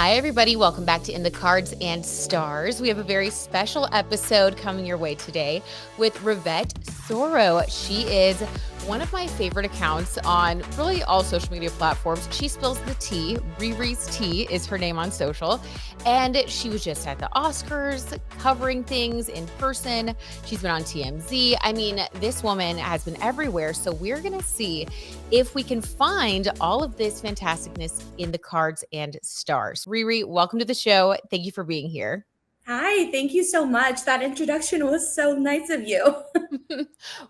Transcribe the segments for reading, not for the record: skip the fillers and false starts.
Hi, everybody. Welcome back to In the Cards and Stars. We have a very special episode coming your way today with Rivette Soro. She is one of my favorite accounts on really all social media platforms. She spills the tea. Riri's Tea is her name on social. And she was just at the Oscars covering things in person. She's been on TMZ. I mean, this woman has been everywhere. So we're going to see if we can find all of this fantasticness in the cards and stars. Riri, welcome to the show. Thank you for being here. Hi, thank you so much. That introduction was so nice of you.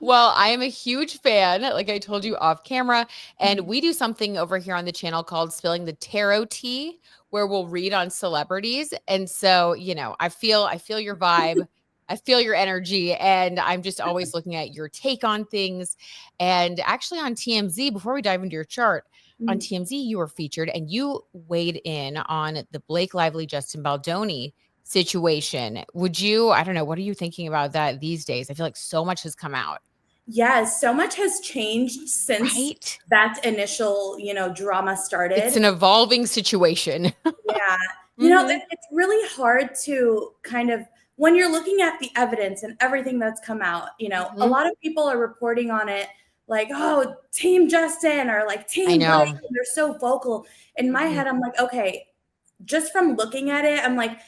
Well, I am a huge fan, like I told you off camera, and we do something over here on the channel called Spilling the Tarot Tea, where we'll read on celebrities. And so, I feel your vibe. I feel your energy, and I'm just always looking at your take on things. And actually, on TMZ, before we dive into your chart, on TMZ, you were featured and you weighed in on the Blake Lively, Justin Baldoni situation. I don't know, what are you thinking about that these days? I feel like so much has come out. Yes, so much has changed since Right? that initial, drama It's started. an evolving situation. Yeah. Mhm. It's really hard to kind of, when you're looking at the evidence and everything that's come out, a Mhm. lot of people are reporting on it like, oh, Team Justin or like I Team Blake. know. And they're so vocal. In my Mhm. head, I'm like, okay, just from looking at it, I'm like,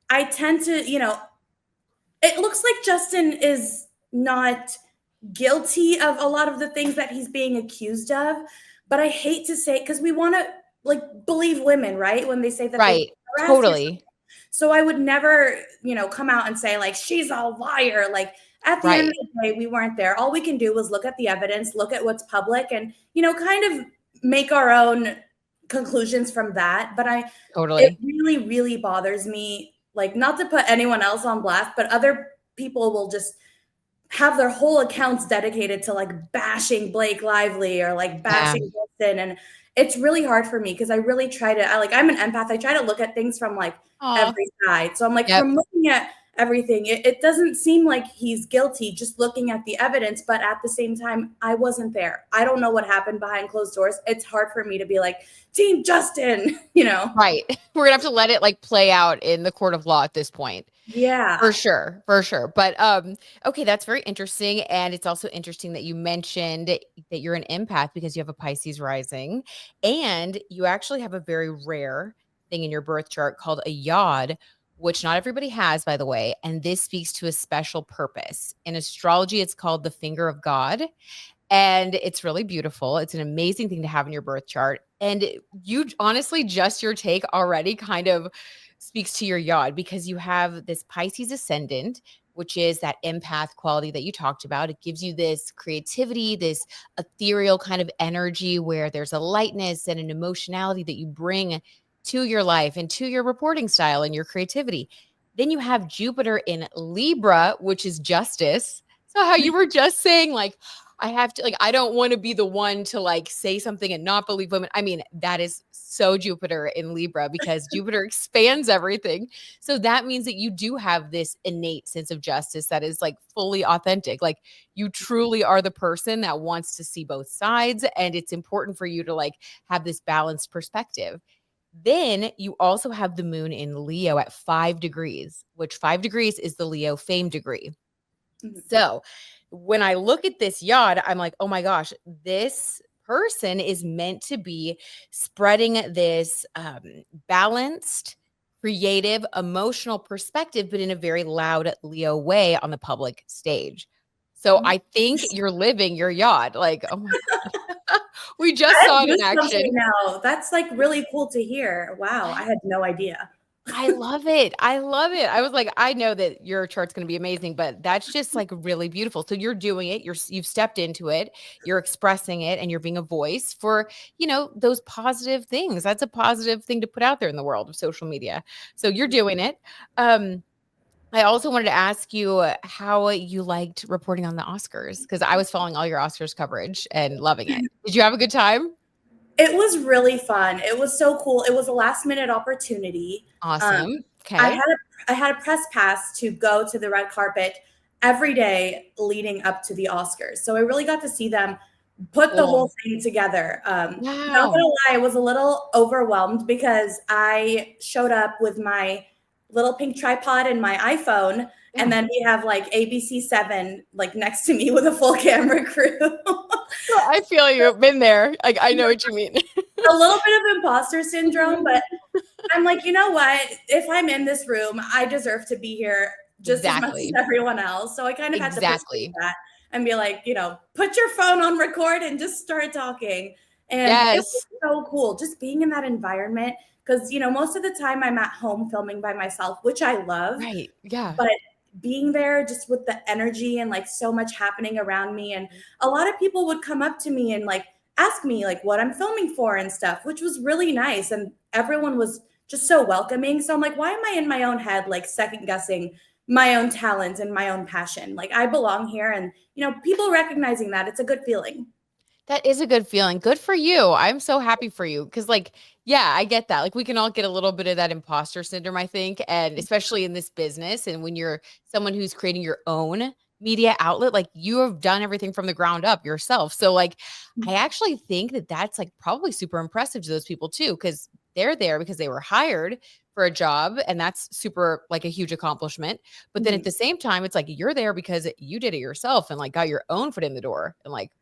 I tend to, it looks like Justin is not guilty of a lot of the things that he's being accused of. But I hate to say, because we want to like believe women, right? When they say that they've Right. been harassed or something. Totally. So I would never, come out and say like she's a liar. Like at the end of Right. the day, we weren't there. All we can do was look at the evidence, look at what's public, and kind of make our own conclusions from that. But it Totally. really, really bothers me. Like not to put anyone else on blast, but other people will just have their whole accounts dedicated to like bashing Blake Lively or like Yeah. bashing Wilson. And it's really hard for me because I really try to, I'm an empath. I try to look at things from like Aw. every side. So I'm like, Yep. from looking at everything, it doesn't seem like he's guilty just looking at the evidence. But at the same time, I wasn't there. I don't know what happened behind closed doors. It's hard for me to be like, Team Justin, Right. We're gonna have to let it like play out in the court of law at this point. For Yeah. sure, for sure. But okay, that's very interesting. And it's also interesting that you mentioned that you're an empath because you have a Pisces rising and you actually have a very rare thing in your birth chart called a yod, which not everybody has, by the way. And this speaks to a special purpose. In astrology, it's called the finger of God. And it's really beautiful. It's an amazing thing to have in your birth chart. And you honestly, just your take already kind of speaks to your yod because you have this Pisces ascendant, which is that empath quality that you talked about. It gives you this creativity, this ethereal kind of energy where there's a lightness and an emotionality that you bring to your life and to your reporting style and your creativity. Then you have Jupiter in Libra, which is justice. So, how you were just saying, like, I have to, like, I don't want to be the one to like say something and not believe women. I mean, that is so Jupiter in Libra because Jupiter expands everything. So that means that you do have this innate sense of justice that is like fully authentic. Like you truly are the person that wants to see both sides. And it's important for you to like have this balanced perspective. Then you also have the moon in Leo at 5 degrees, which 5 degrees is the Leo fame degree. Mhm. So when I look at this yacht, I'm like, oh my gosh, this person is meant to be spreading this balanced, creative, emotional perspective, but in a very loud Leo way on the public stage. So Oh, I think you're living your yacht. Like, oh my God. We just I saw have it in goosebumps action. right now. That's like really cool to hear. Wow, I had no idea. I love it. I love it. I was like, I know that your chart's going to be amazing, but that's just like really beautiful. So you're doing it. You've stepped into it. You're expressing it and you're being a voice for, those positive things. That's a positive thing to put out there in the world of social media. So you're doing it. Um I also wanted to ask you how you liked reporting on the Oscars because I was following all your Oscars coverage and loving it. Did you have a good time? It was really fun. It was so cool. It was a last minute opportunity. Um, Awesome. I Okay. had a I had a press pass to go to the red carpet every day leading up to the Oscars. So I really got to see them put the whole Cool. thing together. Not Wow. gonna lie, I was a little overwhelmed because I showed up with my little pink tripod and my iPhone, and Yeah. then we have like ABC7 like next to me with a full camera crew. I feel you. Been there. Like, I know what you mean. A little bit of imposter syndrome, but I'm like, you know what? If I'm in this room, I deserve to be here just as much as Exactly. everyone else. So I kind of had to push through Exactly. that and be like, put your phone on record and just start talking. And it was Yes. so cool just being in that environment because, most of the time I'm at home filming by myself, which I love, Right. Yeah. but being there just with the energy and like so much happening around me, and a lot of people would come up to me and like ask me like what I'm filming for and stuff, which was really nice, and everyone was just so welcoming. So I'm like, why am I in my own head like second guessing my own talent and my own passion? Like I belong here, and people recognizing that, it's a good feeling. That is a good feeling. Good for you. I'm so happy for you because, like, yeah, I get that. Like, we can all get a little bit of that imposter syndrome, I think. And especially in this business, and when you're someone who's creating your own media outlet, like, you have done everything from the ground up yourself. So, like, I actually think that that's like probably super impressive to those people too, because they're there because they were hired for a job. And that's super, like, a huge accomplishment. But then at Mhm. the same time, it's like you're there because you did it yourself and, like, got your own foot in the door. And, like,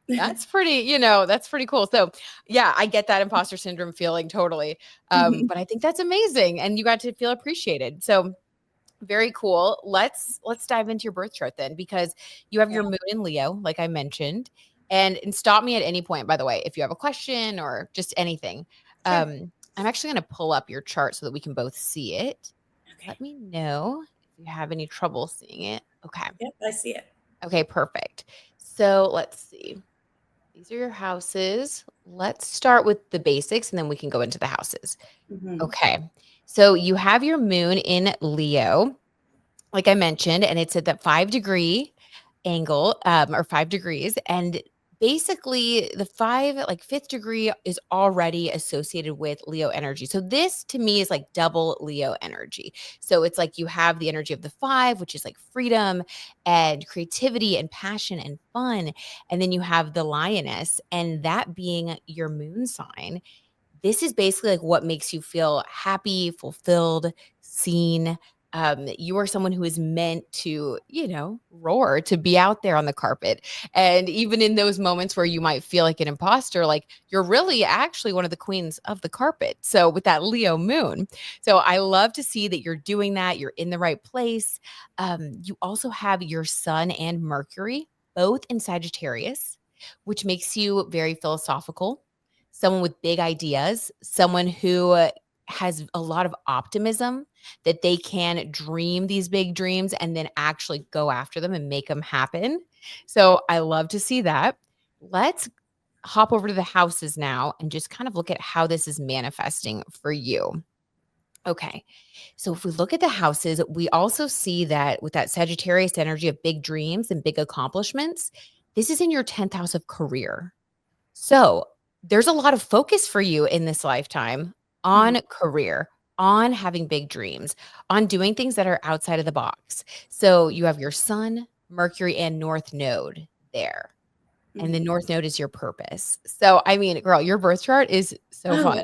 that's pretty cool. So, yeah, I get that imposter syndrome feeling totally. Mhm. But I think that's amazing and you got to feel appreciated. So, very cool. Let's dive into your birth chart then because you have Yeah. your moon in Leo, like I mentioned. And stop me at any point, by the way, if you have a question or just anything. Sure. I'm actually going to pull up your chart so that we can both see it. Okay. Let me know if you have any trouble seeing it. Okay. Yep, I see it. Okay, perfect. So let's see. These are your houses. Let's start with the basics and then we can go into the houses. Mhm. Okay. So you have your moon in Leo, like I mentioned, and it's at that 5-degree angle, or 5 degrees. And basically, the fifth degree is already associated with Leo energy. So this to me is like double Leo energy. So it's like you have the energy of the five, which is like freedom and creativity and passion and fun. And then you have the lioness, and that being your moon sign, this is basically like what makes you feel happy, fulfilled, seen. You are someone who is meant to, roar, to be out there on the carpet. And even in those moments where you might feel like an imposter, like you're really actually one of the queens of the carpet. So with that Leo moon. So I love to see that you're doing that. You're in the right place. You also have your sun and Mercury both in Sagittarius, which makes you very philosophical, someone with big ideas, someone who has a lot of optimism that they can dream these big dreams and then actually go after them and make them happen. So I love to see that. Let's hop over to the houses now and just kind of look at how this is manifesting for you. Okay. So if we look at the houses, we also see that with that Sagittarius energy of big dreams and big accomplishments, this is in your 10th house of career. So, there's a lot of focus for you in this lifetime Mhm. on career, on having big dreams, on doing things that are outside of the box. So, you have your sun, Mercury, and North Node there. And the Mhm. North Node is your purpose. So, I mean, girl, your birth chart is so Oh, fun.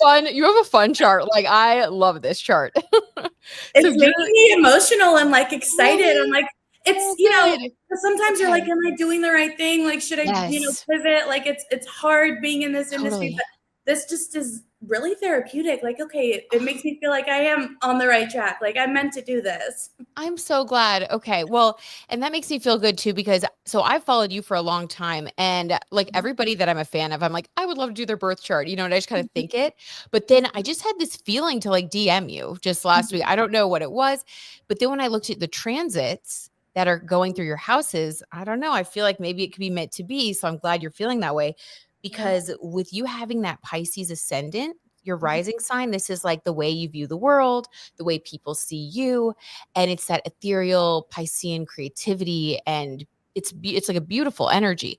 wow. You have a fun chart. Like, I love this chart. So, It's you're making me emotional and, like, excited. I'm really like, it's oh good. 'cause sometimes you're like, Okay. "Am I doing the right thing? Like, should I, Yes, pivot?" Like, it's hard being in this industry, totally. but this just is really therapeutic. Like, okay, it makes me feel like I am on the right track. Like, I'm meant to do this. I'm so glad. Okay. Well, and that makes me feel good too because so I've followed you for a long time and like everybody that I'm a fan of, I'm like, I would love to do their birth chart, and I just kind of think it. But then I just had this feeling to like DM you just last week. I don't know what it was, but then when I looked at the transits that are going through your houses, I don't know. I feel like maybe it could be meant to be. So I'm glad you're feeling that way Yeah. because with you having that Pisces ascendant, your rising sign, this is like the way you view the world, the way people see you, and it's that ethereal Piscean creativity, and it's like a beautiful energy.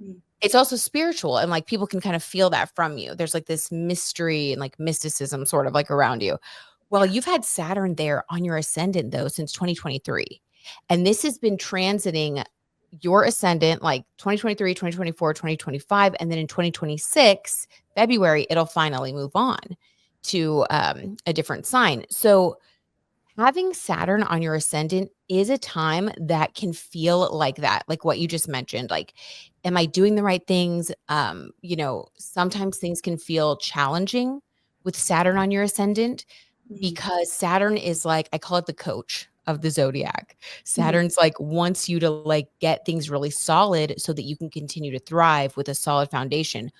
Mhm. It's also spiritual, and like people can kind of feel that from you. There's like this mystery and like mysticism sort of like around you. Well, Yeah. you've had Saturn there on your ascendant though since 2023. And this has been transiting your ascendant, like 2023, 2024, 2025, and then in 2026, February, it'll finally move on to a different sign. So having Saturn on your ascendant is a time that can feel like that, like what you just mentioned. Like, am I doing the right things? Sometimes things can feel challenging with Saturn on your ascendant Mhm. because Saturn is like, I call it the coach of the zodiac. Mhm. Saturn's like wants you to like get things really solid so that you can continue to thrive with a solid foundation.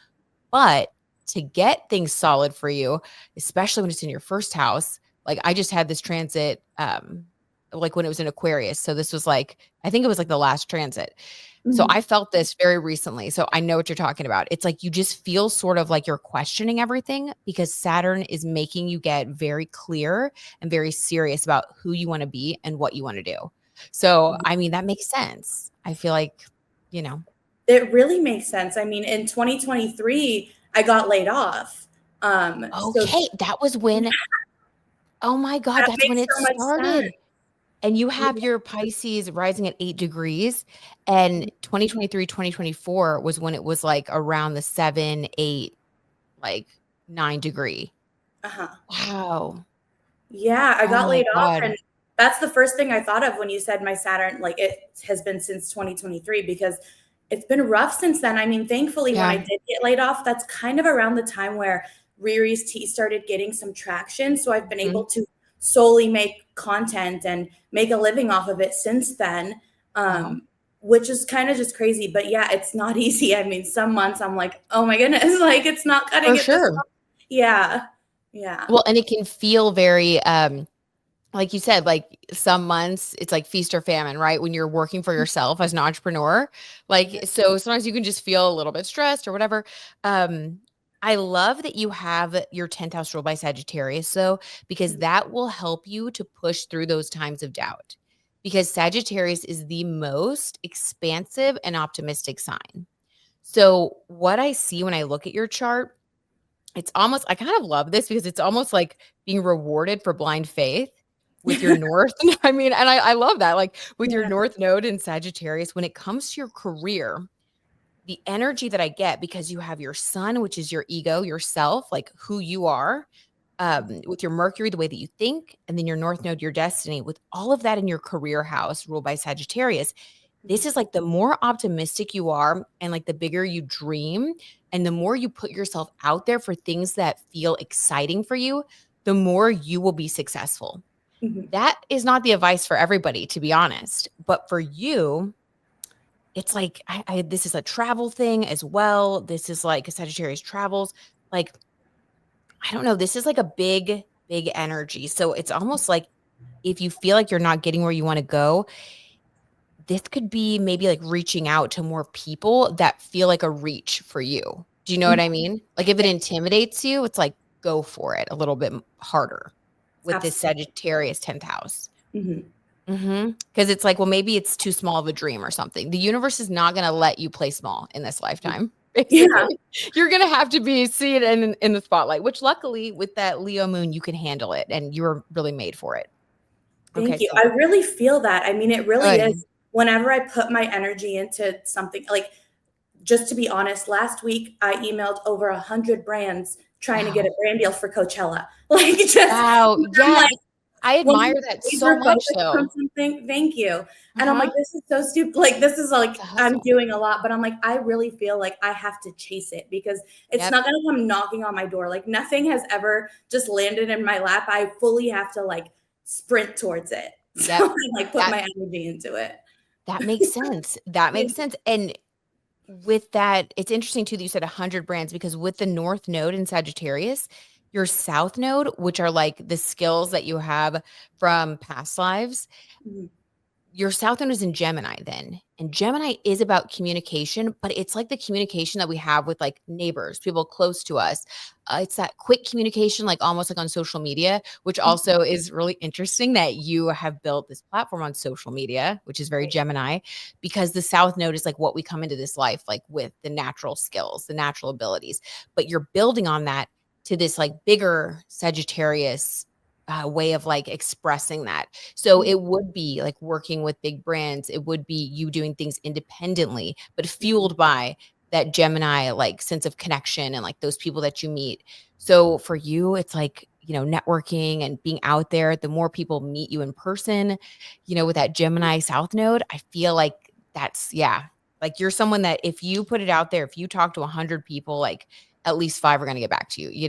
But to get things solid for you, especially when it's in your first house, like I just had this transit, like when it was in Aquarius. So this was like, I think it was like the last transit. So Mhm. I felt this very recently. So I know what you're talking about. It's like you just feel sort of like you're questioning everything because Saturn is making you get very clear and very serious about who you want to be and what you want to do. So, I mean, that makes sense. I feel like, you know, It really makes sense. I mean, in 2023, I got laid off. So okay, that was when oh my god, that that's when makes it so much sense. started. And you have Yeah. your Pisces rising at 8 degrees, and 2023, 2024 was when it was, like, around the 7, 8, like, 9 degree. Uh-huh. Wow. Yeah, I Oh got my laid off, god. and that's the first thing I thought of when you said my Saturn, like, it has been since 2023 because it's been rough since then. I mean, thankfully, when I Yeah. did get laid off, that's kind of around the time where Riri's tea started getting some traction, so I've been able Mhm. to solely make content and make a living off of it since then, Wow. which is kinda just crazy, but yeah, it's not easy. I mean, some months I'm like, "Oh my goodness, like, it's not cutting For it this sure. month." Yeah. Yeah. Well, and it can feel very, like you said, like some months it's like feast or famine, right? When you're working for yourself as an entrepreneur. Like, Mhm. so sometimes you can just feel a little bit stressed or whatever. Um, I love that you have your 10th house ruled by Sagittarius, so because that will help you to push through those times of doubt. Because Sagittarius is the most expansive and optimistic sign. So, what I see when I look at your chart, it's almost I kind of love this because it's almost like being rewarded for blind faith with your north. I mean, and I love that. Like with your Yeah. north node in Sagittarius, when it comes to your career, the energy that I get because you have your sun, which is your ego, yourself, like who you are, with your Mercury, the way that you think, and then your north node, your destiny, with all of that in your career house ruled by Sagittarius. This Mhm. is like the more optimistic you are and like the bigger you dream and the more you put yourself out there for things that feel exciting for you, the more you will be successful. Mhm. That is not the advice for everybody, to be honest. But for you, it's like I this is a travel thing as well. This is like a Sagittarius travels. Like, I don't know, this is like a big, big energy. So it's almost like if you feel like you're not getting where you want to go, this could be maybe like reaching out to more people that feel like a reach for you. Do you know Mhm. what I mean? Like if it intimidates you, it's like go for it a little bit harder with this Absolutely. Sagittarius 10th house. Mhm. Because it's like, well, maybe it's too small of a dream or something. The universe is not going to let you play small in this lifetime. Yeah. Basically, you're going to have to be seen in the spotlight, which luckily with that Leo moon, you can handle it and you're really made for it. Okay. Thank you. So I really feel that. I mean, it really is. good. Whenever I put my energy into something, like, just to be honest, last week I emailed over 100 brands trying to get a Wow. brand deal for Coachella. Like, just Wow. I'm Yeah. like, I when admire I'm that so laser much focused on though. something, thank you. And I'm like, Uh-huh. this is so stupid. Like, this is It's like, a I'm hustle. doing a lot, but I'm like, I really feel like I have to chase it because it's Yep. not going to come knocking on my door. Like, nothing has ever just landed in my lap. I fully have to like sprint towards it. So Yep. I like put That my energy into it. that makes sense. That Yeah. makes sense. And with that, it's interesting too that you said 100 brands because with the North Node in Sagittarius, your South Node, which are like the skills that you have from past lives, Mhm. your South Node is in Gemini then. And Gemini is about communication, but it's like the communication that we have with like neighbors, people close to us. It's that quick communication, like almost like on social media, which Mhm. also is really interesting that you have built this platform on social media, which is very Gemini, because the South Node is like what we come into this life like with the natural skills, the natural abilities. But you're building on that to this like bigger Sagittarius way of like expressing that. So Mhm. it would be like working with big brands. It would be you doing things independently, but Mhm. fueled by that Gemini like sense of connection and like those people that you meet. So for you, it's like, networking and being out there. The more people meet you in person, with that Gemini South node, I feel like that's, yeah, like you're someone that if you put it out there, if you talk to 100 people, like at least five are going to get back to you.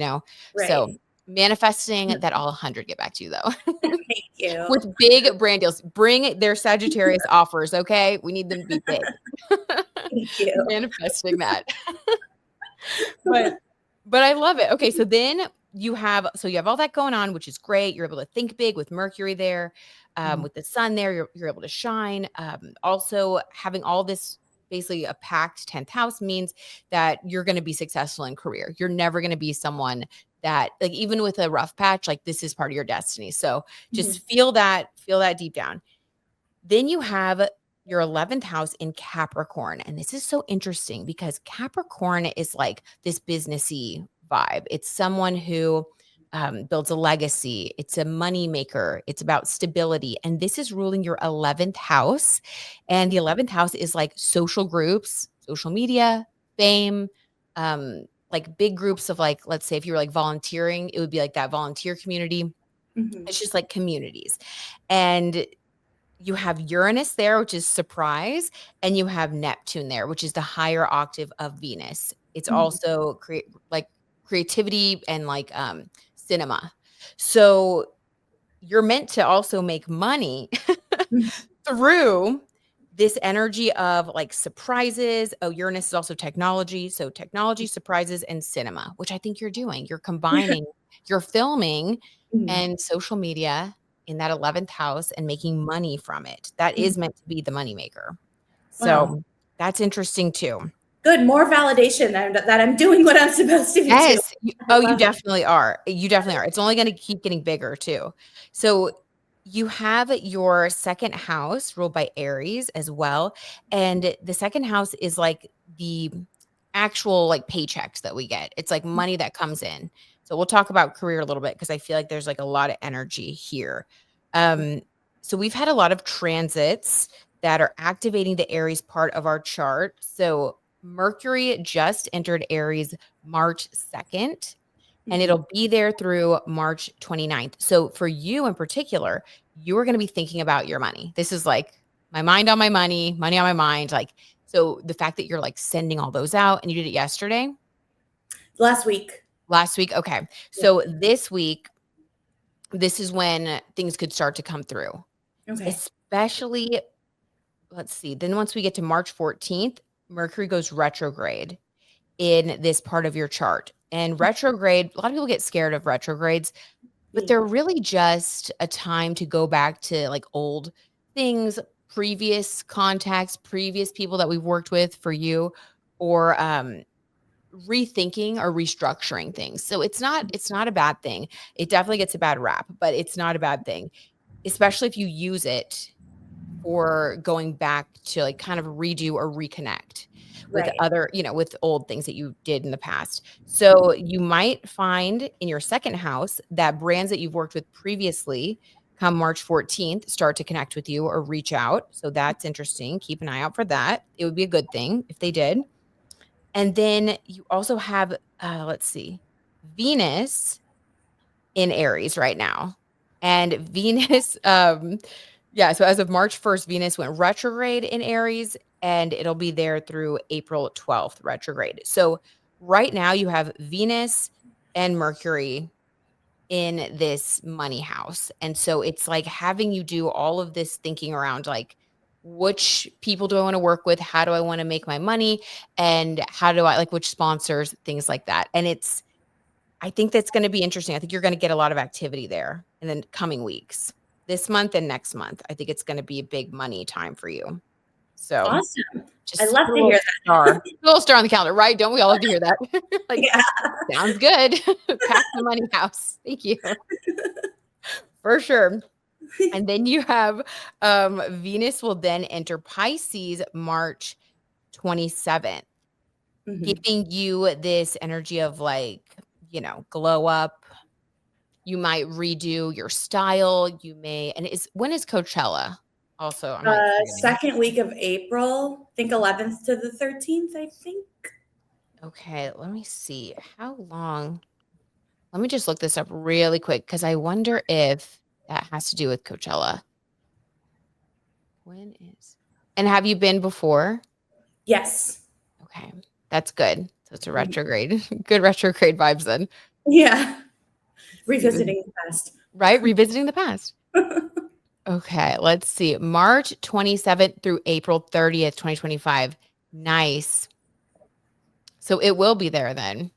So Right. manifesting that all 100 get back to you though. Thank you. With big brand deals. Bring their Sagittarius offers, okay? We need them to be big. Thank you. Manifesting that. But I love it. Okay, so you have all that going on, which is great. You're able to think big with Mercury there, Mhm. with the sun there, you're able to shine. Also having all this basically a packed 10th house means that you're going to be successful in career. You're never going to be someone that like even with a rough patch, like this is part of your destiny. So Mhm. just feel that deep down. Then you have your 11th house in Capricorn. And this is so interesting because Capricorn is like this businessy vibe. It's someone who builds a legacy, it's a money maker, it's about stability. And this is ruling your 11th house. And the 11th house is like social groups, social media, fame, like big groups of like, let's say if you were like volunteering, it would be like that volunteer community. Mhm. It's just like communities. And you have Uranus there, which is surprise, and you have Neptune there, which is the higher octave of Venus. It's Mhm. also like creativity and like cinema. So you're meant to also make money Mhm. through this energy of like surprises. Oh, Uranus is also technology. So technology, surprises, and cinema, which I think you're doing. You're combining, you're filming Mhm. and social media in that 11th house and making money from it. That Mhm. is meant to be the moneymaker. Wow. So that's interesting too. Good. More validation that I'm doing what I'm supposed to be doing. Yes. I You love it. definitely are. You definitely are. It's only gonna keep getting bigger too. So, you have your 2nd house ruled by Aries as well, and the 2nd house is like the actual, like, paychecks that we get. It's like money that comes in. So, we'll talk about career a little bit because I feel like there's, like, a lot of energy here. Um, so we've had a lot of transits that are activating the Aries part of our chart. So, Mercury just entered Aries March 2nd, and Mhm. it'll be there through March 29th. So for you in particular, you are going to be thinking about your money. This is like my mind on my money, money on my mind. Like, so the fact that you're like sending all those out and you did it yesterday, Last week. last week. Okay. Yeah. So this week, this is when things could start to come through, Okay. especially, let's see. Then once we get to March 14th, Mercury goes retrograde in this part of your chart. And retrograde, a lot of people get scared of retrogrades, but Yeah. they're really just a time to go back to like old things, previous contacts, previous people that we've worked with for you, or rethinking or restructuring things. So it's not a bad thing. It definitely gets a bad rap, but it's not a bad thing, especially if you use it for going back to like kind of redo or reconnect with Right. other, with old things that you did in the past. So you might find in your 2nd house that brands that you've worked with previously come March 14th start to connect with you or reach out. So that's interesting. Keep an eye out for that. It would be a good thing if they did. And then you also have let's see, Venus in Aries right now. And Venus, yeah, so as of March 1st, Venus went retrograde in Aries and it'll be there through April 12th, retrograde. So right now you have Venus and Mercury in this money house. And so it's like having you do all of this thinking around like, which people do I want to work with? How do I want to make my money? And how do I like which sponsors, things like that. And I think that's gonna be interesting. I think you're gonna get a lot of activity there in the coming weeks. This month and next month, I think it's gonna be a big money time for you. So, Awesome. I just love put a to little hear star a little star on the calendar, right? Don't we all love to hear that? Like, that. sounds good. Pack the money house. Thank you. For sure. Yeah. And then you have, Venus will then enter Pisces March 27th, Mhm. giving you this energy of, like, glow up, You might redo your style. You may, and when is Coachella? Also, I'm like forgetting. Second week of April, I think 11th to the 13th, I think. Okay, let me see. How long? Let me just look this up really quick because I wonder if that has to do with Coachella. When is? And have you been before? Yes. Okay, that's good. So it's a Mhm. retrograde. Good retrograde vibes then. Yeah. Let's see when, Revisiting the past. right? Revisiting the past. Okay, let's see. March 27th through April 30th, 2025. Nice. So it will be there then.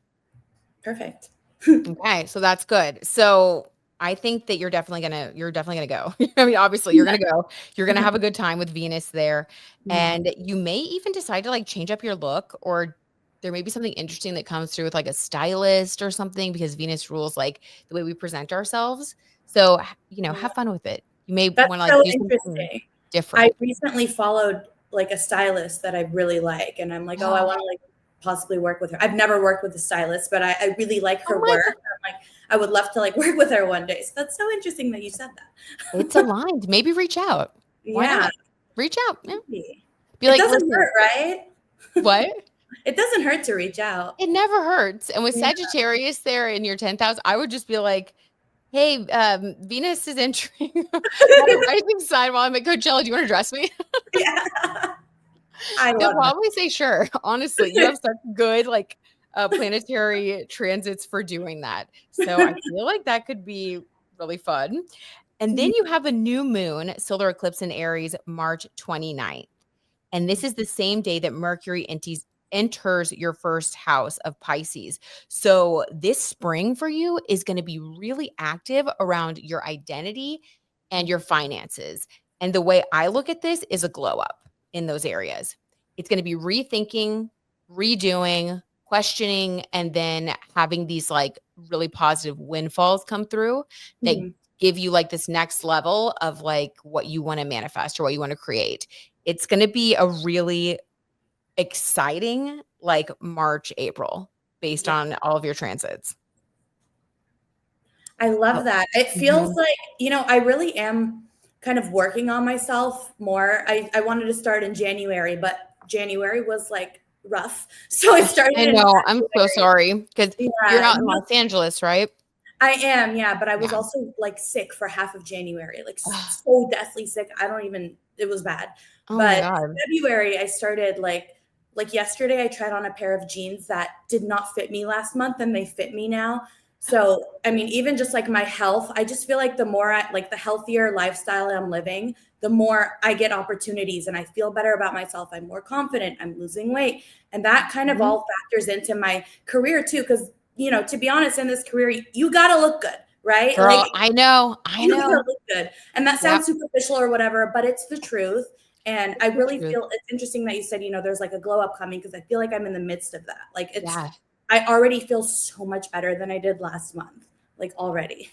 Perfect. Okay, so that's good. So I think that you're definitely gonna go. I mean, obviously you're gonna go. You're gonna have a good time with Venus there. Mhm. And you may even decide to like change up your look, or there may be something interesting that comes through with like a stylist or something because Venus rules like the way we present ourselves. So, have fun with it. You may That's want to like so do something interesting. I different. recently followed like a stylist that I really like, and I'm like, oh, I want to like possibly work with her. I've never worked with a stylist, but I really like Oh her my work. God. I'm like, I would love to like work with her one day. So that's so interesting that you said It's that. aligned. Maybe reach out. Why Yeah, not? Reach out. Yeah. maybe. Be It like, doesn't listen, hurt, right? what? It doesn't hurt to reach out. It never hurts. And with Yeah. Sagittarius there in your 10th house, I would just be like, hey, Venus is entering my rising sign while I'm at Coachella. Do you want to dress me? Yeah. I They'll love probably say sure. Honestly, you have such good like planetary transits for doing that. So I that. feel like that could be really fun. And then you have a new moon solar eclipse in Aries, March 29th. And this is the same day that Mercury enters your first house of Pisces. So this spring for you is going to be really active around your identity and your finances. And the way I look at this is a glow up in those areas. It's going to be rethinking, redoing, questioning, and then having these like really positive windfalls come through that Mhm. give you like this next level of like what you want to manifest or what you want to create. It's going to be a really exciting like March, April based Yeah. on all of your transits. I Oh, love that. It feels mhm. like, I really am kind of working on myself more. I wanted to start in January, but January was like rough. So I started I in know. I'm so February. sorry because you're Yeah, out in Los Angeles, right? I am, yeah, but I was Yeah. also like sick for half of January, like Ugh. so deathly sick. I don't even, it was bad. Oh my But God. February, I started like yesterday, I tried on a pair of jeans that did not fit me last month and they fit me now. So, I mean, even just like my health, I just feel like the more like the healthier lifestyle I'm living, the more I get opportunities and I feel better about myself. I'm more confident. I'm losing weight. And that kind of Mhm. all factors into my career too. Cause to be honest, in this career, you gotta look good, right? Like Girl, I know. I you gotta know. look good. And that Yep. sounds superficial or whatever, but it's the truth. And I It's the really truth. feel it's interesting that you said, there's like a glow up coming because I feel like I'm in the midst of that. Like Yeah. I already feel so much better than I did last month. Like already.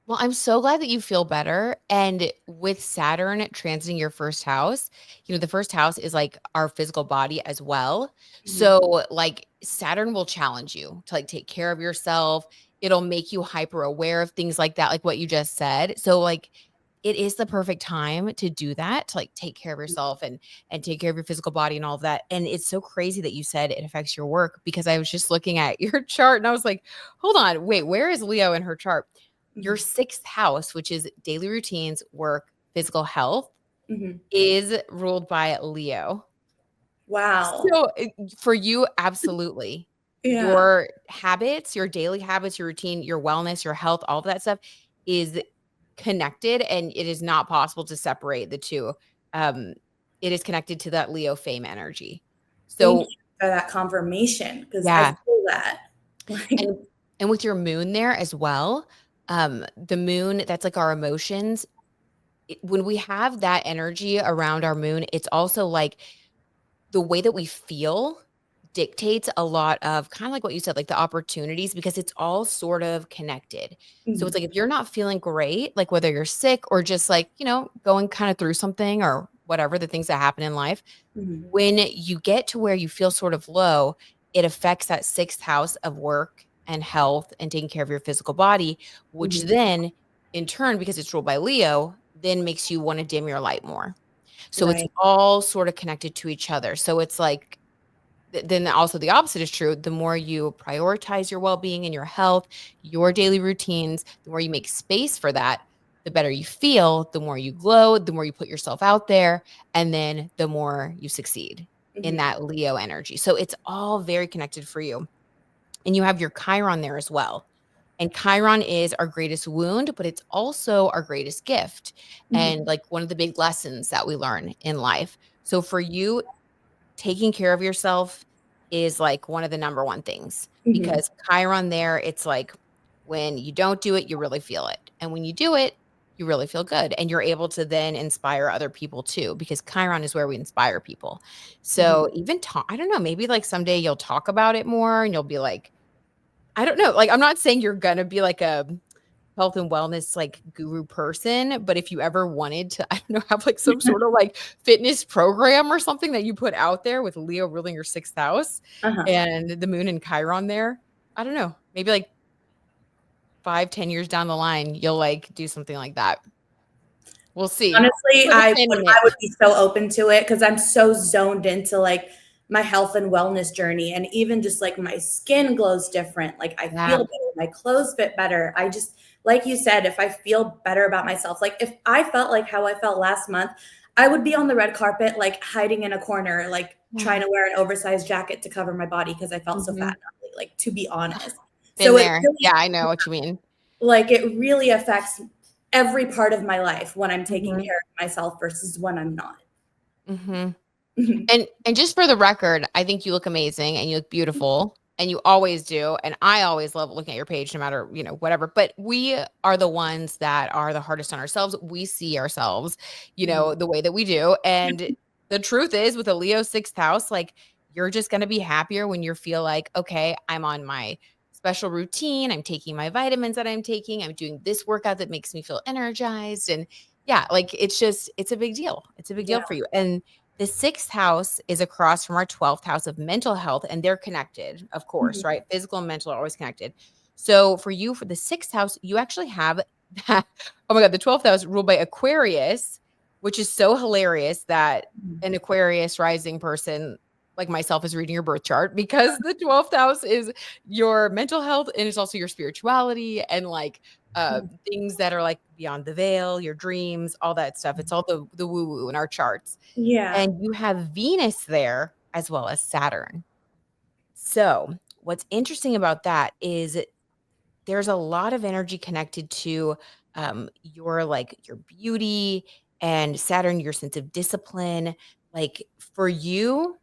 Well, I'm so glad that you feel better. And with Saturn transiting your first house, the first house is like our physical body as well. Mhm. So, like, Saturn will challenge you to like take care of yourself. It'll make you hyper aware of things like that, like what you just said. So, like, it is the perfect time to do that, to like take care of yourself and take care of your physical body and all of that. And it's so crazy that you said it affects your work because I was just looking at your chart and I was like, hold on, wait, where is Leo in her chart? Your Mhm. sixth house, which is daily routines, work, physical health, Mhm. is ruled by Leo. Wow. So for you, absolutely. Yeah. Your habits, your daily habits, your routine, your wellness, your health, all of that stuff is connected and it is not possible to separate the two. Um, it is connected to that Leo fame energy. Thank So you for that confirmation because I yeah. feel that. Like, And and with your moon there as well, the moon, that's like our emotions. When we have that energy around our moon, it's also like the way that we feel dictates a lot of kind of like what you said, like the opportunities, because it's all sort of connected. So it's mhm. like if you're not feeling great, like whether you're sick or just like, going kind of through something or whatever the things that happen in life, Mhm. when you get to where you feel sort of low, it affects that sixth house of work and health and taking care of your physical body, which Mhm. then in turn, because it's ruled by Leo, then makes you want to dim your light more. So it's Right. all sort of connected to each other. So it's like, then also the opposite is true. The more you prioritize your well-being and your health, your daily routines, the more you make space for that, the better you feel, the more you glow, the more you put yourself out there, and then the more you succeed in Mhm. that Leo energy. So it's all very connected for you. And you have your Chiron there as well. And Chiron is our greatest wound, but it's also our greatest gift and Mhm. like one of the big lessons that we learn in life. So for you, taking care of yourself is like one of the number one things Mhm. because Chiron there, it's like when you don't do it, you really feel it. And when you do it, you really feel good. And you're able to then inspire other people too, because Chiron is where we inspire people. So Mhm. even talk, I don't know, maybe like someday you'll talk about it more and you'll be like, I don't know. Like, I'm not saying you're gonna be like a health and wellness like guru person, but if you ever wanted to, I don't know, have like some sort of like fitness program or something that you put out there with Leo ruling your sixth house Uh-huh. and the moon and Chiron there, I don't know, maybe like 5, 10 years down the line, you'll like do something like that. We'll see. Honestly, Put a pin in it. I would be so open to it because I'm so zoned into like my health and wellness journey. And even just like my skin glows different. Like I feel Yeah. better, my clothes fit better. I just, like you said, if I feel better about myself, like if I felt like how I felt last month, I would be on the red carpet, like hiding in a corner, like trying Yeah. to wear an oversized jacket to cover my body because I felt so fat Mhm. and ugly, like to be honest. Been So it there. really Yeah, I know what you mean. like, it really affects every part of my life when I'm taking Mhm. care of myself versus when I'm not. Mhm. Mhm. And just for the record, I think you look amazing and you look beautiful and you always do. And I always love looking at your page no matter, whatever. But we are the ones that are the hardest on ourselves. We see ourselves, Mhm. the way that we do. And the truth is with a Leo sixth house, like you're just going to be happier when you feel like, okay, I'm on my special routine. I'm taking my vitamins that I'm taking. I'm doing this workout that makes me feel energized. And yeah, like it's a big deal. It's a big Yeah. deal for you. And the sixth house is across from our 12th house of mental health, and they're connected, of course, Mhm. right? Physical and mental are always connected. So for you, for the sixth house, you actually have that. Oh my God, the 12th house ruled by Aquarius, which is so hilarious that Mhm. an Aquarius rising person like myself is reading your birth chart because the 12th house is your mental health and it's also your spirituality and like things that are like beyond the veil, your dreams, all that stuff. It's all the woo woo in our charts. Yeah. And you have Venus there as well as Saturn. So, what's interesting about that is there's a lot of energy connected to your like your beauty and Saturn, your sense of discipline. Like for you,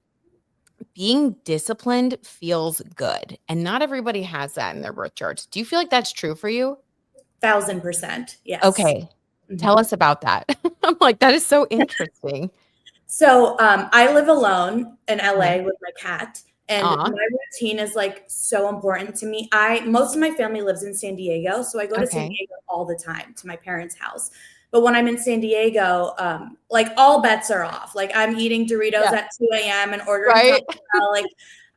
being disciplined feels good. And not everybody has that in their birth charts. Do you feel like that's true for you? 1000%. Yes. Okay. Tell Mhm. us about that. I'm like, that is so interesting. So, I live alone in Uh-huh. LA with my cat, and Aw, my routine is, like, so important to me. I most of my family lives in San Diego, so I go to San okay. Diego all the time to my parents' house. But when I'm in San Diego, like, all bets are off. Like, I'm eating Doritos Yeah. at 2 a.m. and ordering Taco Right? Bell, like,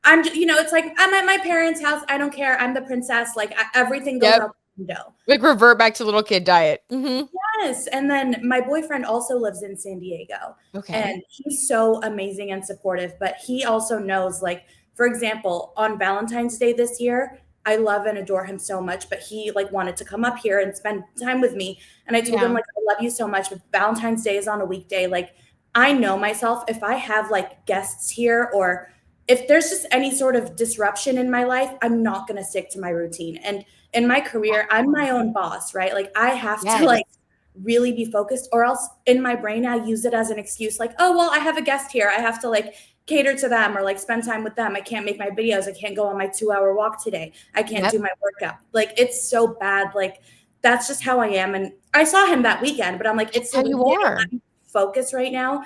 it's like, I'm at my parents' house, I don't care, I'm the princess, like, everything goes Yep. out the window. Like, revert back to little kid diet. Mhm. Yes, and then my boyfriend also lives in San Diego, Okay. and he's so amazing and supportive, but he also knows, like, for example, on Valentine's Day this year, I love and adore him so much, but he, like, wanted to come up here and spend time with me, and I told him, Yeah. like, "I love you so much, but Valentine's Day is on a weekday." Like, I know myself, if I have, like, guests here or if there's just any sort of disruption in my life, I'm not gonna stick to my routine, and in my career, I'm Wow. my own boss, right? Like, I have to, Yes. like, really be focused or else in my brain I use it as an excuse like, "Oh, well, I have a guest here. I have to like cater to them or like spend time with them. I can't make my videos. I can't go on my 2-hour walk today. I can't Yep. do my workout." Like it's so bad. Like that's just how I am. And I saw him that weekend, but I'm like, That's it's the how you weekday. are. I'm focused right now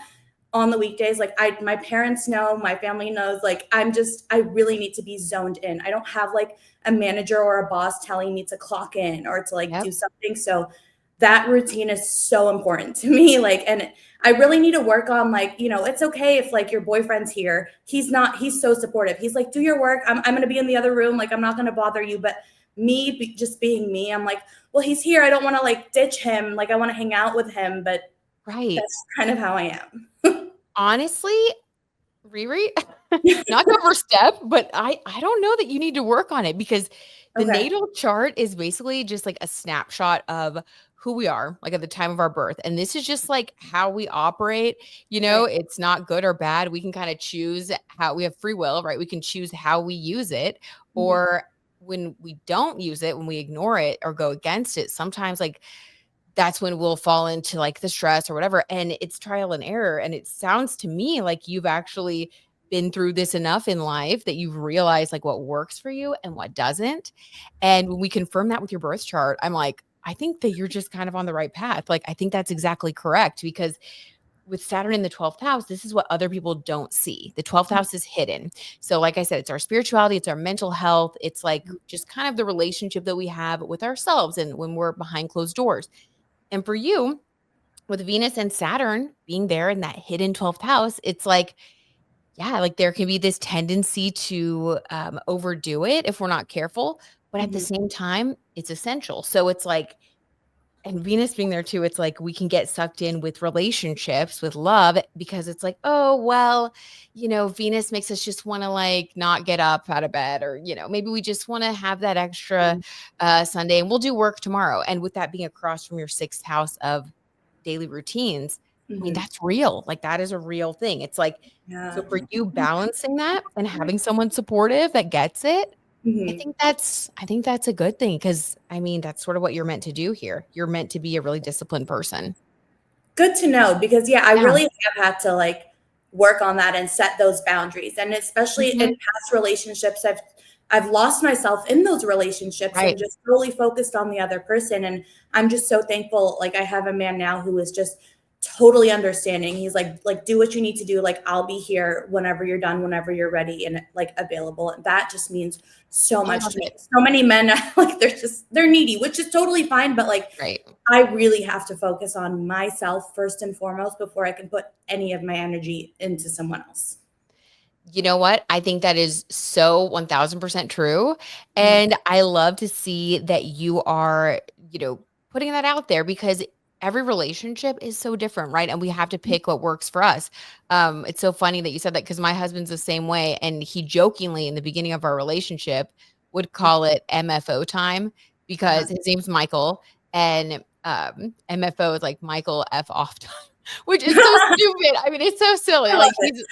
on the weekdays. Like my parents know, my family knows, like I really need to be zoned in. I don't have like a manager or a boss telling me to clock in or to like Yep. do something. So that routine is so important to me. Like, and I really need to work on, like, it's okay if like your boyfriend's here. He's so supportive. He's like, do your work. I'm going to be in the other room. Like, I'm not going to bother you. But just being me, I'm like, well, he's here. I don't want to like ditch him. Like, I want to hang out with him. But Right. that's kind of how I am. Honestly, Riri, not to overstep, but I don't know that you need to work on it because the Okay. natal chart is basically just like a snapshot of who we are, like at the time of our birth. And this is just like how we operate. Right. It's not good or bad. We can kind of choose how we have free will, right? We can choose how we use it. Mhm. Or when we don't use it, when we ignore it or go against it, sometimes like that's when we'll fall into like the stress or whatever. And it's trial and error. And it sounds to me like you've actually been through this enough in life that you've realized like what works for you and what doesn't. And when we confirm that with your birth chart, I'm like, I think that you're just kind of on the right path. Like, I think that's exactly correct because with Saturn in the 12th house, this is what other people don't see. The 12th house is hidden. So, like I said, it's our spirituality, it's our mental health, it's like just kind of the relationship that we have with ourselves and when we're behind closed doors. And for you, with Venus and Saturn being there in that hidden 12th house, it's like, yeah, like there can be this tendency to overdo it if we're not careful. But at the Mhm. same time, it's essential. So it's like, and Venus being there too, it's like we can get sucked in with relationships, with love, because it's like, oh, well, Venus makes us just want to like not get up out of bed, or, maybe we just want to have that extra Sunday and we'll do work tomorrow. And with that being across from your sixth house of daily routines, I mean, Mhm. that's real. Like that is a real thing. It's like, Yeah. so for you balancing that and having someone supportive that gets it, Mhm. I think that's a good thing because I mean, that's sort of what you're meant to do here. You're meant to be a really disciplined person. Good to know because, yeah, I Yeah. really have had to, like, work on that and set those boundaries, and especially in Mhm. past relationships, I've lost myself in those relationships and Right. just totally focused on the other person, and I'm just so thankful, like, I have a man now who is just totally understanding. He's like, "Do what you need to do, like, I'll be here whenever you're done, whenever you're ready and, like, available," and that just means so I much love to me. it. So many men, like, they're needy, which is totally fine, but, like, Right. I really have to focus on myself first and foremost before I can put any of my energy into someone else. You know what? I think that is so 1000% true. Mhm, And I love to see that you are, putting that out there because every relationship is so different, right? And we have to pick what works for us. It's so funny that you said that because my husband's the same way. And he jokingly, in the beginning of our relationship, would call it MFO time uh-huh. because his name's Michael. And MFO is like Michael F off time, which is so stupid. I mean, it's so silly. I love Like it.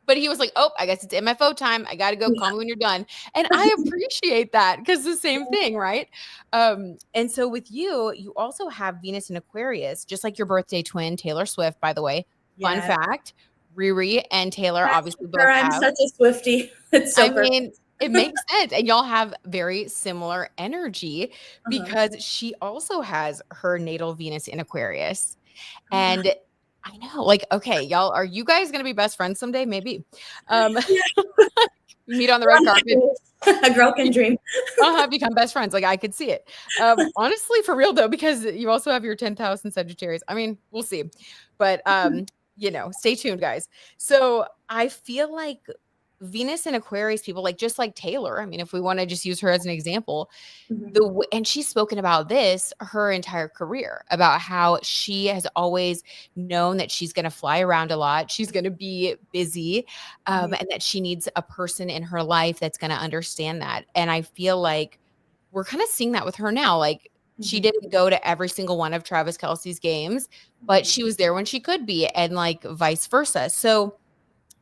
but he was like, "Oh, I guess it's MFO time. I gotta go. Call me when you're done." And I appreciate that because the same thing, right? And so with you, you also have Venus in Aquarius, just like your birthday twin, Taylor Swift, by the way. Fun Yes. fact, Riri and Taylor That's obviously her, both I'm have. such a Swiftie. It's so I perfect. mean, it makes sense. And y'all have very similar energy Uh-huh. because she also has her natal Venus in Aquarius. Oh, wow. And I know, like, okay, y'all, are you guys gonna be best friends someday? Maybe. Um, Yeah, You meet on the we're red on that carpet, page. A girl can dream. become best friends, like, I could see it. Honestly, for real though, because you also have your 10th house in Sagittarius. I mean, we'll see. But, stay tuned, guys. So, I feel like Venus and Aquarius people, like, just like Taylor, I mean, if we wanna just use her as an example, Mhm, and she's spoken about this her entire career, about how she has always known that she's gonna fly around a lot, she's gonna be busy, mhm, and that she needs a person in her life that's gonna understand that, and I feel like we're kinda seeing that with her now, like, she mhm, didn't go to every single one of Travis Kelce's games, but mhm, she was there when she could be, and, like, vice versa, so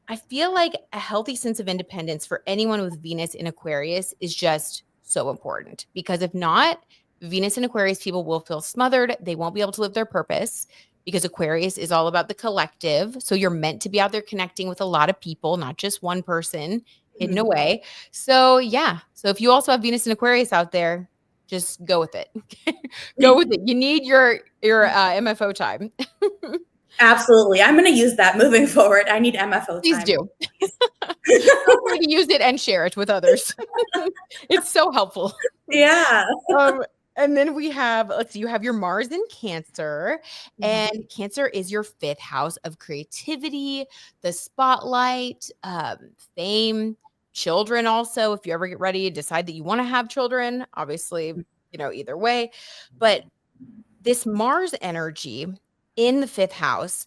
I feel like a healthy sense of independence for anyone with Venus in Aquarius is just so important because if not, Venus and Aquarius people will feel smothered. They won't be able to live their purpose because Aquarius is all about the collective. So you're meant to be out there connecting with a lot of people, not just one person hidden mhm. away. So, yeah. So if you also have Venus and Aquarius out there, just go with it. Go with it. You need your MFO time. Absolutely. I'm gonna use that moving forward. I need MFO Please time. do. Feel free to use it and share it with others. It's so helpful. Yeah. Um, And then we have, let's see, you have your Mars in Cancer, Mhm, and Cancer is your fifth house of creativity, the spotlight, fame, children. Also, if you ever get ready, decide that you want to have children, obviously, either way. But this Mars energy in the fifth house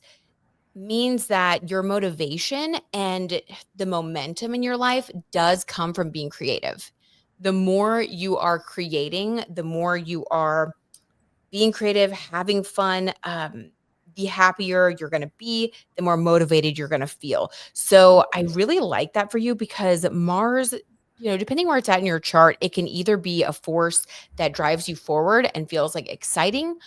means that your motivation and the momentum in your life does come from being creative. The more you are creating, the more you are being creative, having fun, the happier you're going to be, the more motivated you're going to feel. So I really like that for you because Mars, depending where it's at in your chart, it can either be a force that drives you forward and feels like exciting,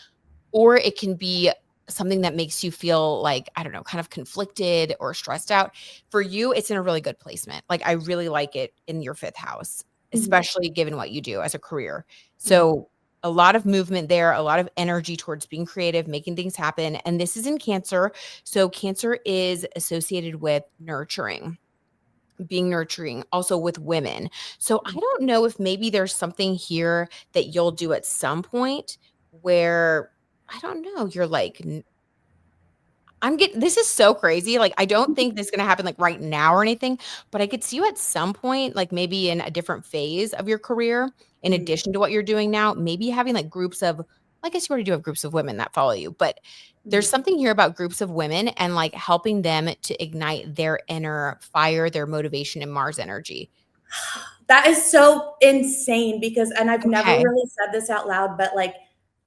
or it can be something that makes you feel like, I don't know, kind of conflicted or stressed out. For you, it's in a really good placement. Like, I really like it in your fifth house, mhm, especially given what you do as a career. mhm. So, a lot of movement there, a lot of energy towards being creative, making things happen. And this is in Cancer. So, Cancer is associated with nurturing, being nurturing, also with women. So I don't know if maybe there's something here that you'll do at some point where, I don't know, you're like, I'm getting this is so crazy. Like, I don't think this is gonna happen like right now or anything, but I could see you at some point, like maybe in a different phase of your career, in Mhm, addition to what you're doing now, maybe having like groups of, I guess you already do have groups of women that follow you, but there's mhm. something here about groups of women and like helping them to ignite their inner fire, their motivation and Mars energy. That is so insane because and I've never Okay. really said this out loud, but, like,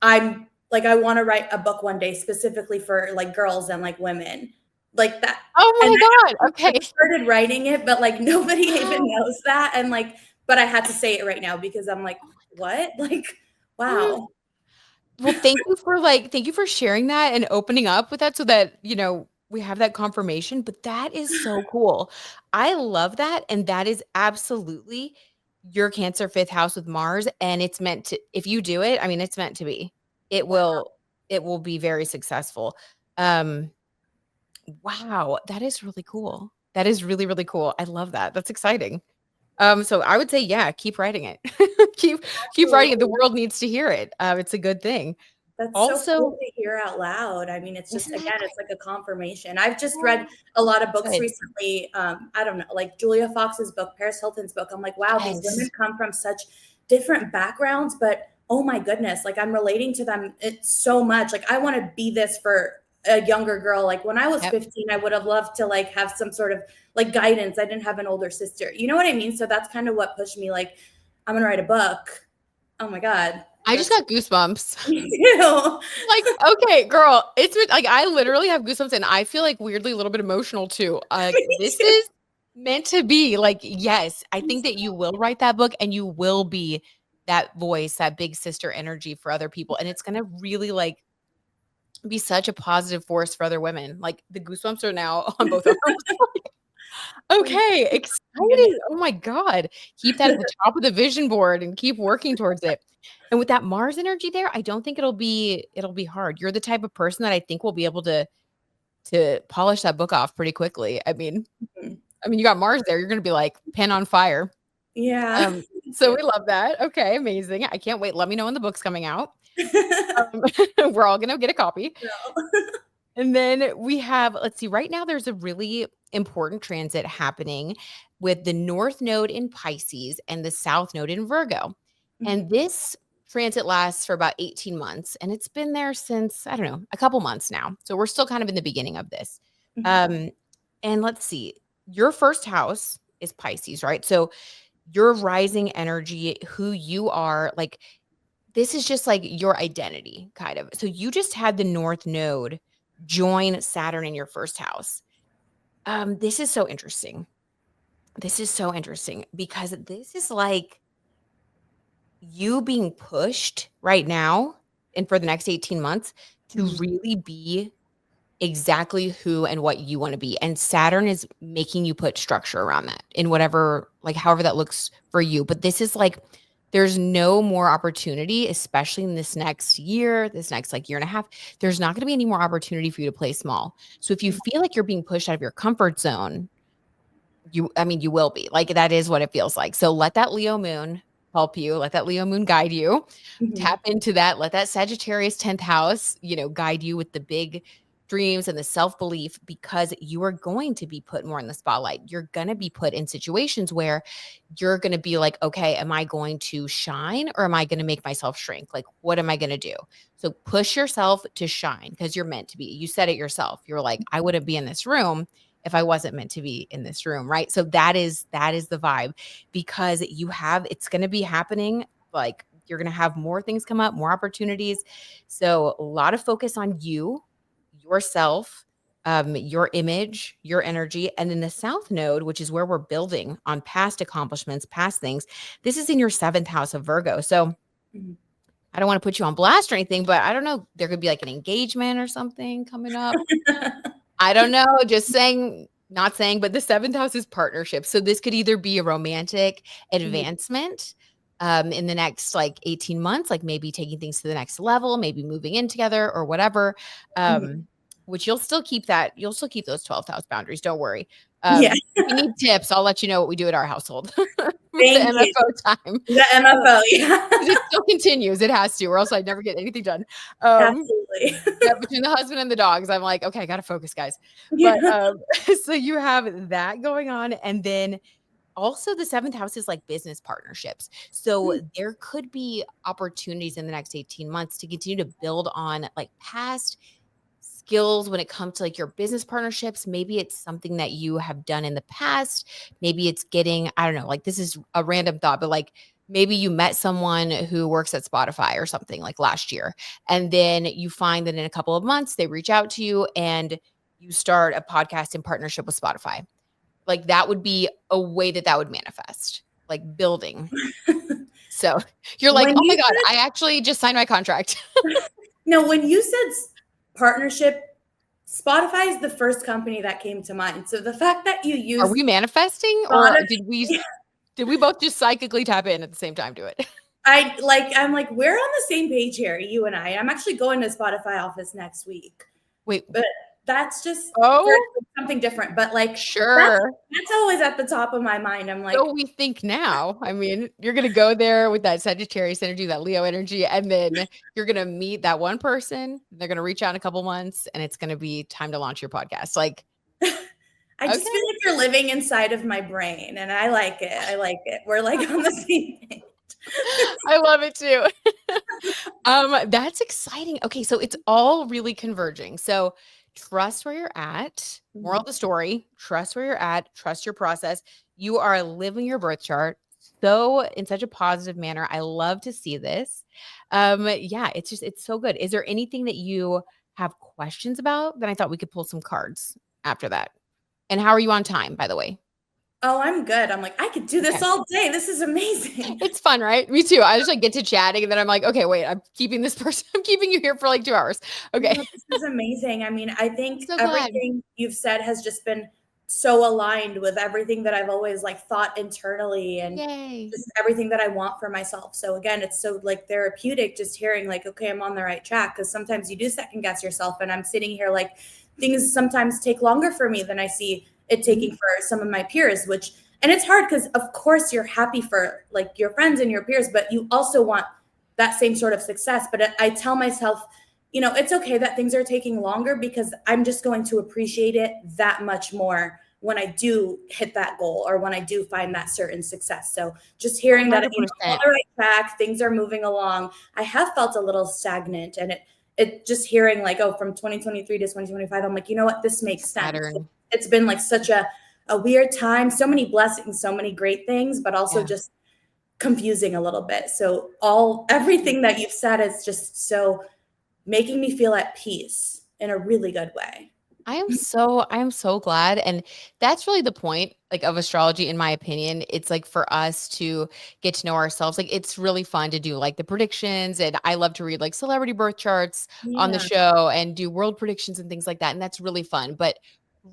I'm like, I wanna write a book one day specifically for, like, girls and, like, women. Like, that Oh and my I god. actually Okay. started writing it, but, like, nobody even knows that, and, like but I had to say it right now because I'm like, "What?" Like, Mm. wow. Well, thank you for sharing that and opening up with that so that, we have that confirmation, but that is so cool. I love that, and that is absolutely your Cancer 5th house with Mars, and it's meant to if you do it, I mean, it's meant to be. It Wow. will it will be very successful. Um, wow, that is really cool. That is really, really cool. I love that. That's exciting. So I would say, yeah, keep writing it. Keep keep writing it. The Absolutely. world needs to hear it. It's a good thing. That's so cool Also, to hear out loud. I mean, it's just isn't that again, it's like a confirmation. I've just read cool? a lot of books Good. recently. I don't know, like Julia Fox's book, Paris Hilton's book. I'm like, wow, these women Yes. come from such different backgrounds, but oh my goodness, like I'm relating to them it's so much. Like I want to be this for a younger girl. Like when I was Yep. 15, I would have loved to like have some sort of like guidance. I didn't have an older sister. You know what I mean? So that's kind of what pushed me like I'm going to write a book. Oh my god. I just That's got goosebumps. me too. Like, okay, girl, like, I literally have goosebumps, and I feel, like, weirdly a little bit emotional too. Me This too. is meant to be. Like, yes, I think that you will write that book, and you will be that voice, that big sister energy for other people, and it's gonna really, like, be such a positive force for other women. Like, the goosebumps are now on both arms. Okay, My goodness. exciting. Oh my god. Keep that at the top of the vision board and keep working towards it. And with that Mars energy there, I don't think it'll be hard. You're the type of person that I think will be able to polish that book off pretty quickly. Mhm. You got Mars there, you're gonna be like pen on fire. Yeah. Um, Thank so you. we love that. Okay, amazing. I can't wait. Let me know when the book's coming out. Um, we're all gonna get a copy. Girl. And then we have, let's see, right now there's a really important transit happening with the North Node in Pisces and the South Node in Virgo. Mhm, And this transit lasts for about 18 months. And it's been there since, I don't know, a couple months now. So we're still kind of in the beginning of this. mhm, Um, and let's see, your first house is Pisces, right? So your rising energy, who you are, like this is just like your identity, kind of. So you just had the North Node join Saturn in your first house. This is so interesting. This is so interesting because this is like you being pushed right now and for the next 18 months to mhm, really be exactly who and what you want to be. And Saturn is making you put structure around that in whatever, like, however that looks for you. But this is like, there's no more opportunity, especially in this next year, this next like year and a half. There's not going to be any more opportunity for you to play small. So if you mhm. feel like you're being pushed out of your comfort zone, you will be like, that is what it feels like. So let that Leo moon help you. Let that Leo moon guide you. Mhm. Tap into that. Let that Sagittarius 10th house, guide you with the big dreams and the self-belief, because you are going to be put more in the spotlight. You're going to be put in situations where you're going to be like, okay, am I going to shine or am I going to make myself shrink? Like, what am I going to do? So push yourself to shine because you're meant to be. You said it yourself. You're like, I wouldn't be in this room if I wasn't meant to be in this room, right? So that is the vibe, because it's going to be happening. Like, you're going to have more things come up, more opportunities. So a lot of focus on you, yourself, your image, your energy. And then the South Node, which is where we're building on past accomplishments, past things. This is in your 7th house of Virgo. So Mhm. I don't want to put you on blast or anything, but I don't know. There could be like an engagement or something coming up. I don't know, just saying, not saying, but the 7th house is partnership. So this could either be a romantic Mhm. advancement in the next like 18 months, like maybe taking things to the next level, maybe moving in together or whatever. Mhm. Which you'll still keep those 12th house boundaries. Don't worry. Yeah. If you need tips, I'll let you know what we do at our household with the Thank you. MFO time. The MFO, yeah. 'Cause it still continues. It has to, or else I'd never get anything done. Um, Absolutely. yeah, between the husband and the dogs, I'm like, "Okay, I gotta focus, guys." But, Yeah. so you have that going on, and then also the 7th house is like business partnerships. So Mm, there could be opportunities in the next 18 months to continue to build on like past skills when it comes to like your business partnerships. Maybe it's something that you have done in the past. Maybe it's getting, I don't know, like this is a random thought, but like maybe you met someone who works at Spotify or something like last year. And then you find that in a couple of months, they reach out to you and you start a podcast in partnership with Spotify. Like that would be a way that that would manifest, like building. So you're like, When oh my you God, said I actually just signed my contract. no, when you said partnership, Spotify is the first company that came to mind. So the fact that you Are use we manifesting or Spotify, did we both just psychically tap in at the same time to it? I'm like, we're on the same page here, you and I. I'm actually going to Spotify office next week. Wait. But that's just for Oh, something different. But like that's sure. that's always at the top of my mind. I'm So like, we think now. I mean, you're gonna go there with that Sagittarius energy, that Leo energy, and then you're gonna meet that one person. They're gonna reach out in a couple months, and it's gonna be time to launch your podcast. Like, I just feel okay. like you're living inside of my brain, and I like it. I like it. We're like on the same page. I love it too. That's exciting. Okay, so it's all really converging. So trust where you're at. Moral of Mhm. the story, trust where you're at, trust your process. You are living your birth chart so in such a positive manner. I love to see this. Yeah, it's so good. Is there anything that you have questions about? Then I thought we could pull some cards after that. And how are you on time, by the way? Oh, I'm good. I'm like, I could do this Okay. all day. This is amazing. It's fun, right? Me too. I just like get to chatting and then I'm like, okay, wait, I'm keeping this person, I'm keeping you here for like 2 hours. Okay. No, this is amazing. I mean, I I'm think so glad. everything you've said has just been so aligned with everything that I've always like thought internally and Yay. just everything that I want for myself. So again, it's so like therapeutic just hearing like, okay, I'm on the right track because sometimes you do second guess yourself and I'm sitting here like things sometimes take longer for me than I see it Mhm. taking for some of my peers, which and it's hard because of course you're happy for like your friends and your peers, but you also want that same sort of success. But I tell myself, it's okay that things are taking longer because I'm just going to appreciate it that much more when I do hit that goal or when I do find that certain success. So just hearing that I'm on 100%. the right track, things are moving along. I have felt a little stagnant and it just hearing like, oh, from 2023 to 2025, I'm like, you know what, this makes sense. Saturn. It's been like such a weird time, so many blessings, so many great things, but also Yeah. just confusing a little bit. So everything that you've said is just so making me feel at peace in a really good way. I am so glad. And that's really the point like of astrology, in my opinion. It's like for us to get to know ourselves. Like it's really fun to do like the predictions. And I love to read like celebrity birth charts on the Yeah. show and do world predictions and things like that. And that's really fun. But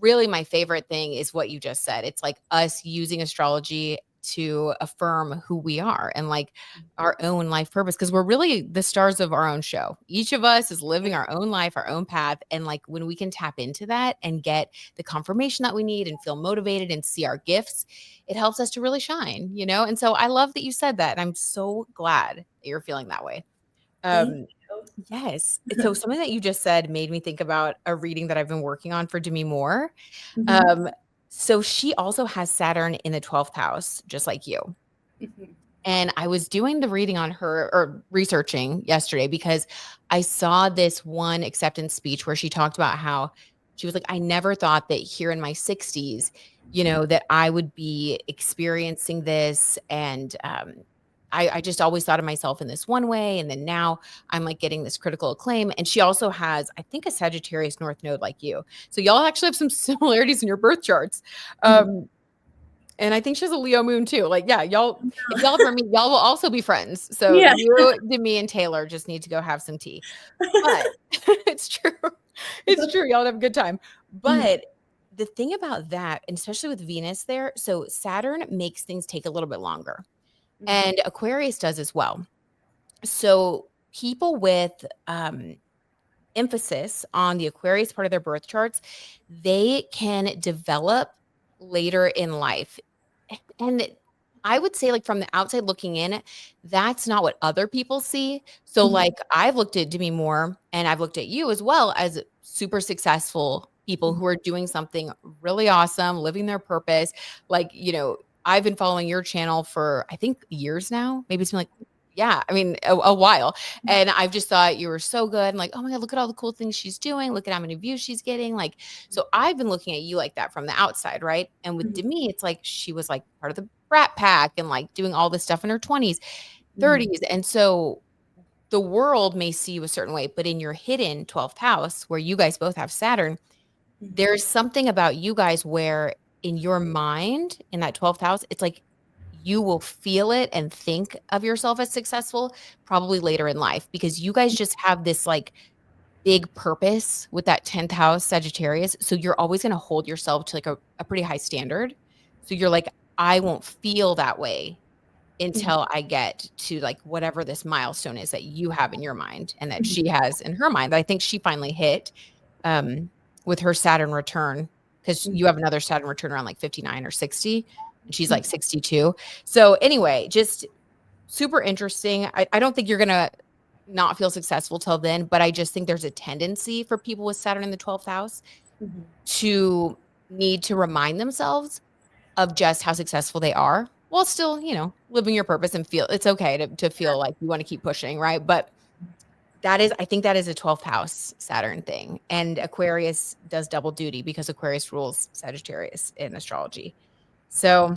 really my favorite thing is what you just said. It's like us using astrology to affirm who we are and like our own life purpose because we're really the stars of our own show. Each of us is living our own life, our own path. And like when we can tap into that and get the confirmation that we need and feel motivated and see our gifts, it helps us to really shine, you know? And so I love that you said that. And I'm so glad that you're feeling that way. Thank Um, yes. So something that you just said made me think about a reading that I've been working on for Demi Moore. you. Um, so she also has Saturn in the 12th house, just like you. Mhm. And I was doing the reading on her or researching yesterday because I saw this one acceptance speech where she talked about how she was like, I never thought that here in my 60s, you know, that I would be experiencing this. And I just always thought of myself in this one way. And then now I'm like getting this critical acclaim. And she also has, I think, a Sagittarius North Node like you. So y'all actually have some similarities in your birth charts. Mhm. And I think she has a Leo moon too. Like, yeah, y'all, if y'all ever meet, y'all will also be friends. So Yeah. you, Demi, and Taylor just need to go have some tea. But it's true. It's true. Y'all have a good time. Mhm. But the thing about that, and especially with Venus there, so Saturn makes things take a little bit longer. Mhm. And Aquarius does as well. So people with emphasis on the Aquarius part of their birth charts, they can develop later in life. And I would say, like, from the outside looking in, that's not what other people see. So, Mhm. like, I've looked at Demi Moore and I've looked at you as well as super successful people who are doing something really awesome, living their purpose. Like, you know, I've been following your channel for, I think, years now. Maybe it's been like, yeah, I mean, a while. And I've just thought you were so good. And like, oh my God, look at all the cool things she's doing. Look at how many views she's getting. Like, so I've been looking at you like that from the outside, right? And with Mhm. Demi, it's like she was like part of the brat pack and like doing all this stuff in her 20s, Mhm. 30s. And so the world may see you a certain way, but in your hidden 12th house, where you guys both have Saturn, Mhm. there's something about you guys where in your mind, in that 12th house, it's like you will feel it and think of yourself as successful probably later in life because you guys just have this like big purpose with that 10th house Sagittarius. So you're always going to hold yourself to like a pretty high standard. So you're like, I won't feel that way Mhm. until I get to like whatever this milestone is that you have in your mind and that Mhm. she has in her mind that I think she finally hit um, with her Saturn return because Mhm. you have another Saturn return around like 59 or 60 and she's Mhm. like 62. So anyway, just super interesting. I don't think you're gonna not feel successful till then, but I just think there's a tendency for people with Saturn in the 12th house Mhm. to need to remind themselves of just how successful they are while still, you know, living your purpose and feel it's okay to feel like you want to keep pushing, right? But that is, I think that is a 12th house Saturn thing. And Aquarius does double duty because Aquarius rules Sagittarius in astrology. So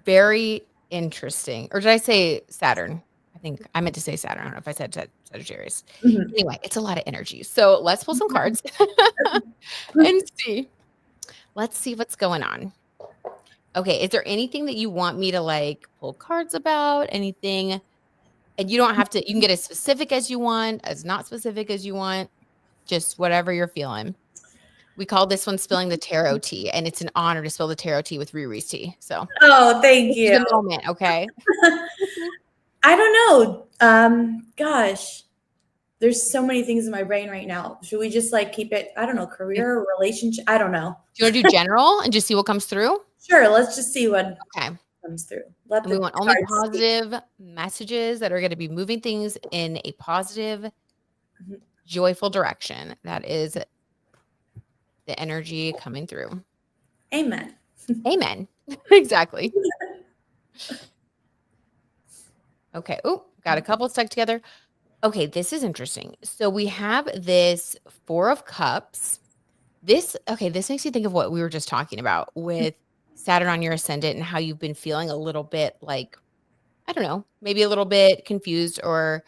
very interesting. Or did I say Saturn? I think I meant to say Saturn. I don't know if I said Sagittarius. Mhm. Anyway, it's a lot of energy. So let's pull some cards and see. Let's see what's going on. Okay, is there anything that you want me to like pull cards about? Anything? And you don't have to, you can get as specific as you want, as not specific as you want, just whatever you're feeling. We call this one spilling the tarot tea, and it's an honor to spill the tarot tea with Riri's tea. So Oh, thank this is you. the moment, okay? I don't know. Gosh, there's so many things in my brain right now. Should we just like keep it, I don't know, Do career, relationship? I don't know. you want to do general and just see what comes through? Sure, let's just see what Okay. comes through. Let And we the want only cards speak. positive messages that are going to be moving things in a positive, Mhm. joyful direction. That is the energy coming through. Amen. Amen. Exactly. Okay. Oh, got a couple stuck together. Okay, this is interesting. So we have this 4 of cups. This makes you think of what we were just talking about with Saturn on your ascendant and how you've been feeling a little bit like I don't know, maybe a little bit confused or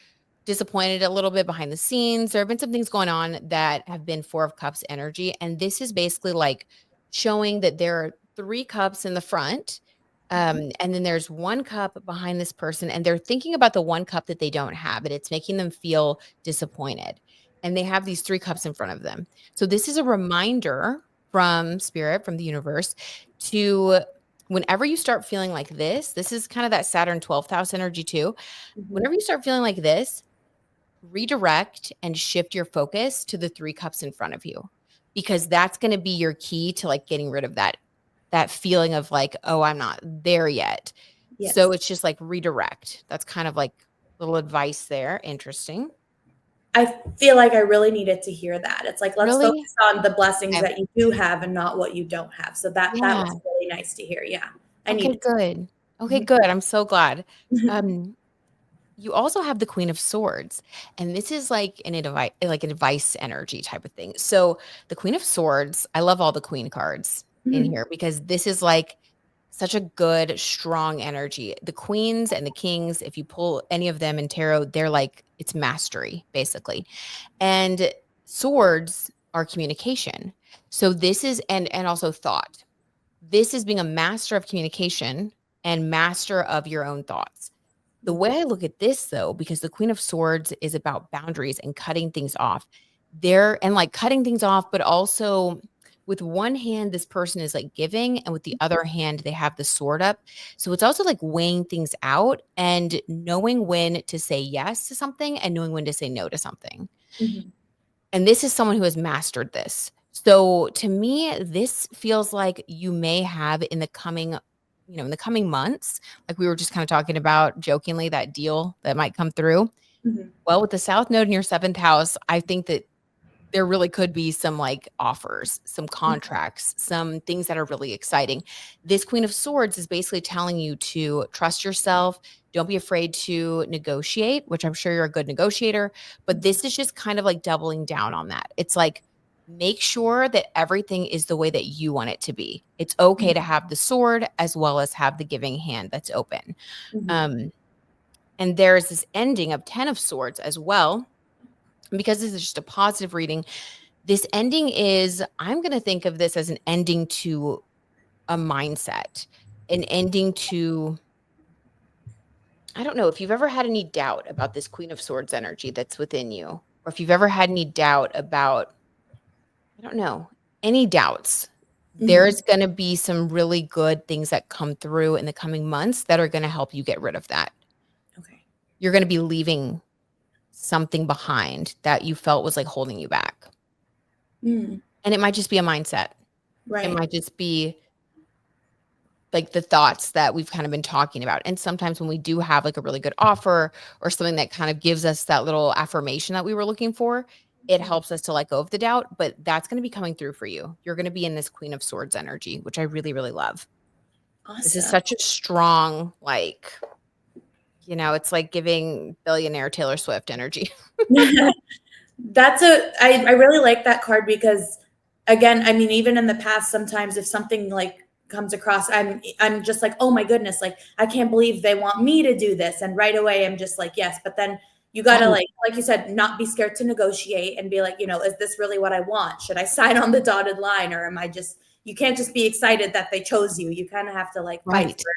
disappointed a little bit behind the scenes. There have been some things going on that have been 4 of cups energy. And this is basically like showing that there are 3 cups in the front. And then there's 1 cup behind this person, and they're thinking about the 1 cup that they don't have, and it's making them feel disappointed. And they have these 3 cups in front of them. So this is a reminder from spirit, from the universe, to whenever you start feeling like this is kind of that Saturn 12th house energy too. Mhm. Whenever you start feeling like this, redirect and shift your focus to the 3 cups in front of you, because that's going to be your key to like getting rid of that feeling of like, oh, I'm not there yet. So Yes. it's just like redirect. That's kind of like little advice there. Interesting. I feel like I really needed to hear that. It's like, let's Really? focus on the blessings Okay. that you do have and not what you don't have. So that Yeah. was really nice to hear. Yeah. I Okay, needed good. Okay, to. good. I'm so glad. Mhm. Um, you also have the Queen of Swords, and this is like an advice energy type of thing. So the Queen of Swords, I love all the Queen cards in Mhm. here because this is like such a good, strong energy. The queens and the kings, if you pull any of them in tarot, they're like it's mastery, basically. And swords are communication. So this is and also thought. This is being a master of communication and master of your own thoughts. The Mhm. way I look at this though, because the Queen of Swords is about boundaries and cutting things off. There and like cutting things off, but also with one hand, this person is like giving, and with the other hand, they have the sword up. So it's also like weighing things out and knowing when to say yes to something and knowing when to say no to something. Mhm. And this is someone who has mastered this. So to me, this feels like you may have in the coming, in the coming months, like we were just kind of talking about jokingly, that deal that might come through. Mhm. Well, with the South Node in your seventh house, I think that there really could be some like offers, some contracts, some things that are really exciting. This Queen of Swords is basically telling you to trust yourself. Don't be afraid to negotiate, which I'm sure you're a good negotiator. But Mhm. this is just kind of like doubling down on that. It's like, make sure that everything is the way that you want it to be. It's okay to have the sword as well as have the giving hand that's open. Mhm. Um, and there's this ending of 10 of Swords as well. Because this is just a positive reading, this ending is I'm gonna think of this as an ending to a mindset, an ending to I don't know if you've ever had any doubt about this Queen of Swords energy that's within you, or if you've ever had any doubt about, I don't know, any doubts. Mhm. There's gonna be some really good things that come through in the coming months that are gonna help you get rid of that. Okay. You're gonna be leaving something behind that you felt was, like, holding you back, Mm. and it might just be a mindset. It Right. might just be like the thoughts that we've kind of been talking about. And sometimes when we do have like a really good offer or something that kind of gives us that little affirmation that we were looking for, it Mhm. helps us to let go of the doubt. But that's going to be coming through for you. You're going to be in this Queen of Swords energy, which I really, really love. This is Awesome. such a strong, like, it's like giving billionaire Taylor Swift energy. I really like that card because again, I mean, even in the past, sometimes if something like comes across, I'm just like, oh my goodness, like I can't believe they want me to do this. And right away I'm just like, yes. But then you gotta Right. like you said, not be scared to negotiate and be like, is this really what I want? Should I sign on the dotted line or am I just you can't just be excited that they chose you. You kind of have to like fight Right. for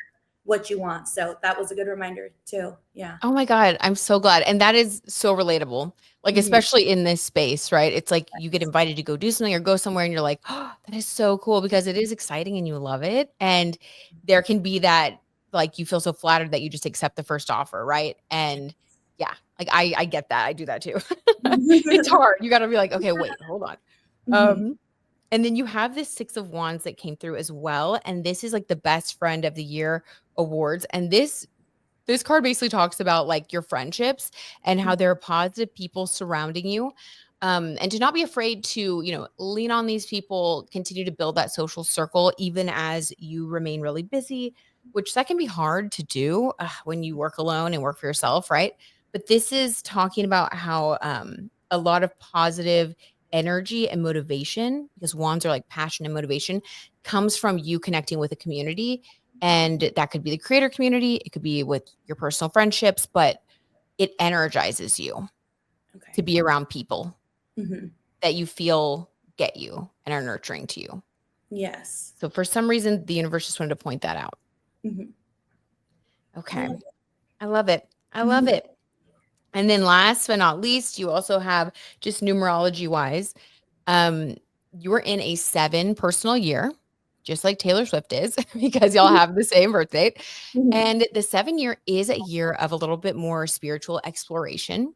what you want. So that was a good reminder too. Yeah. Oh my God, I'm so glad. And that is so relatable. Like, Mhm. especially in this space, right? It's like you get invited to go do something or go somewhere and you're like, oh, that is so cool because it is exciting and you love it. And there can be that, like, you feel so flattered that you just accept the first offer, right? And yeah, like I get that. I do that too. It's hard. You got to be like, okay, wait, hold on. Mhm. Um, and then you have this Six of Wands that came through as well. And this is like the best friend of the year awards. And this card basically talks about like your friendships and how there are positive people surrounding you. And to not be afraid to, lean on these people, continue to build that social circle, even as you remain really busy, which that can be hard to do when you work alone and work for yourself, right? But this is talking about how a lot of positive energy and motivation, because wands are like passion and motivation, comes from you connecting with a community, and that could be the creator community, it could be with your personal friendships, but it energizes you to Okay. be around people Mhm. that you feel get you and are nurturing to you. Yes. So for some reason, the universe just wanted to point that out. Mhm. I Okay. love I love it. I love it. it. And then last but not least, you also have just numerology wise, um, you're in a 7 personal year. just like Taylor Swift is, because y'all have the same birth date. Mhm, And the 7-year is a year of a little bit more spiritual exploration,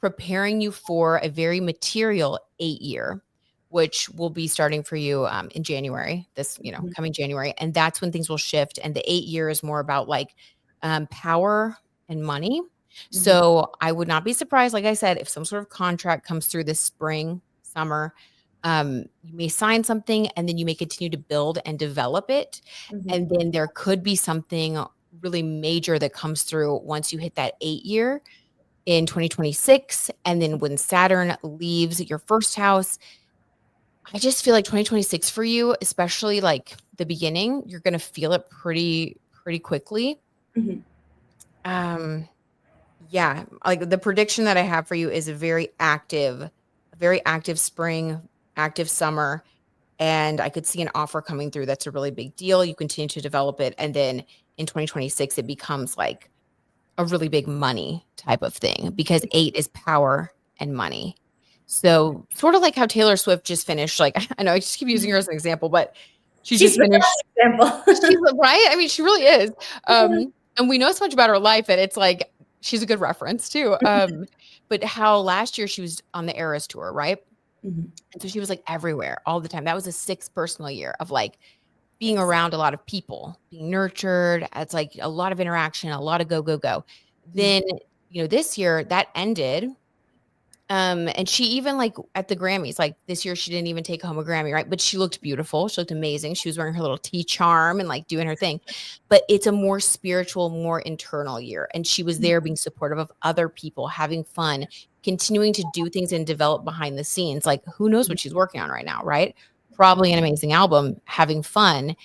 preparing you for a very material 8-year, which will be starting for you in January, this, mhm, coming January. And that's when things will shift. And the 8-year is more about like power and money. mhm, So I would not be surprised, like I said, if some sort of contract comes through this spring, summer, you may sign something and then you may continue to build and develop it. mhm, And then there could be something really major that comes through once you hit that 8-year in 2026. And then when Saturn leaves your first house, I just feel like 2026 for you, especially like the beginning, you're going to feel it pretty quickly. mhm, Um yeah, like the prediction that I have for you is a very active spring, active summer, and I could see an offer coming through that's a really big deal. You continue to develop it, and then in 2026 it becomes like a really big money type of thing because 8 is power and money. So, sort of like how Taylor Swift just finished, like, I know I just keep using her as an example, but she she's just the finished best she's example. right? I mean, she really is. Yeah. And we know so much about her life that it's like she's a good reference too. But how last year she was on the Eras tour, right? Mhm, And so she was like everywhere all the time. That was a 6th personal year of like being around a lot of people, being nurtured. It's like a lot of interaction, a lot of go, go, go. mhm, Then, this year that ended. And she even like at the Grammys, like this year, she didn't even take home a Grammy, right? But she looked beautiful. She looked amazing. She was wearing her little tea charm and like doing her thing. But it's a more spiritual, more internal year. And she was mhm, there being supportive of other people, having fun, continuing to do things and develop behind the scenes. Like who knows mhm, what she's working on right now, right? Probably an amazing album, having fun.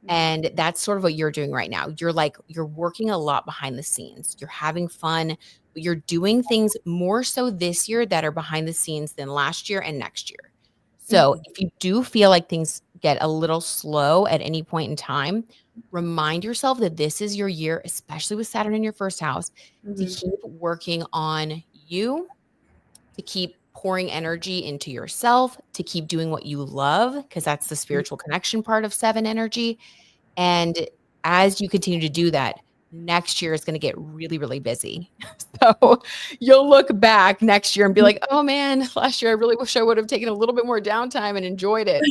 mhm, And that's sort of what you're doing right now. You're working a lot behind the scenes. You're having fun, but you're doing things more so this year that are behind the scenes than last year and next year. So, mhm, if you do feel like things get a little slow at any point in time, remind yourself that this is your year, especially with Saturn in your first house, to mhm, keep working on you, to keep pouring energy into yourself, to keep doing what you love, because that's the mhm, spiritual connection part of 7 energy, and as you continue to do that, next year is gonna get really, really busy. So, you'll look back next year and be mhm. like, "Oh, man, last year I really wish I would have taken a little bit more downtime and enjoyed it,"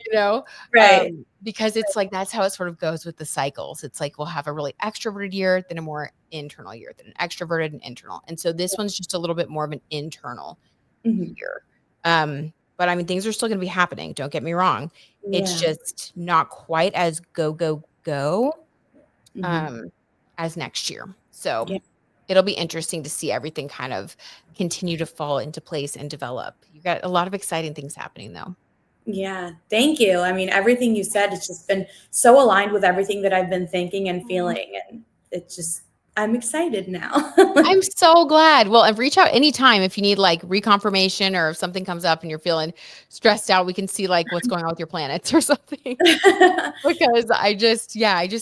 you know? Right. Because it's like that's how it sort of goes with the cycles. It's like we'll have a really extroverted year, then a more internal year, then an extroverted and internal. And so this one's just a little bit more of an internal Mhm. year. But I mean, things are still gonna be happening, don't get me wrong. It's Yeah. just not quite as go, go, go, Mhm. um, as next year. So, Yeah. it'll be interesting to see everything kind of continue to fall into place and develop. You got a lot of exciting things happening, though. Yeah. Thank you. I mean, everything you said, it's just been so aligned with everything that I've been thinking and Aw. feeling, and it's just I'm excited now. I'm so glad. Well, and reach out anytime if you need, like, reconfirmation or if something comes up and you're feeling stressed out, we can see, like, what's going on with your planets or something. Because I just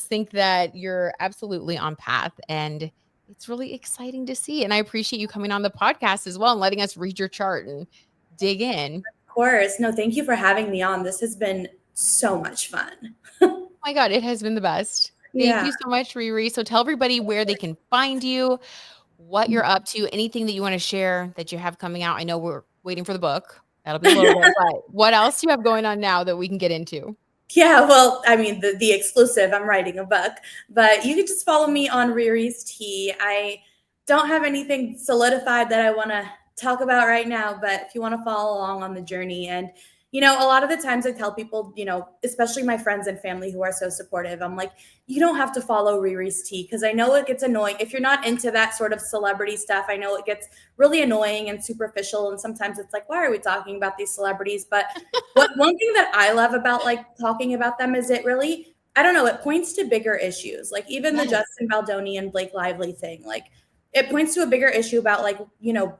think that you're absolutely on path, and it's really exciting to see, and I appreciate you coming on the podcast as well and letting us read your chart and dig in. Of course. No, thank you for having me on. This has been so much fun. Oh my god, it has been the best. Thank Yeah. you so much, Riri. So tell everybody where they can find you, what you're up to, anything that you wanna share that you have coming out. I know we're waiting for the book. That'll be a little bit, but what else do you have going on now that we can get into? Yeah, well, I mean, the exclusive, I'm writing a book, but you can just follow me on Riri's Tea. I don't have anything solidified that I want to talk about right now, but if you want to follow along on the journey, and a lot of the times I tell people, especially my friends and family who are so supportive, I'm like, you don't have to follow Riri's Tea because I know it gets annoying if you're not into that sort of celebrity stuff. I know it gets really annoying and superficial, and sometimes it's like, why are we talking about these celebrities? But what one thing that I love about like talking about them is it really, I don't know, it points to bigger issues. Like even the Yes. Justin Baldoni and Blake Lively thing, like it points to a bigger issue about like,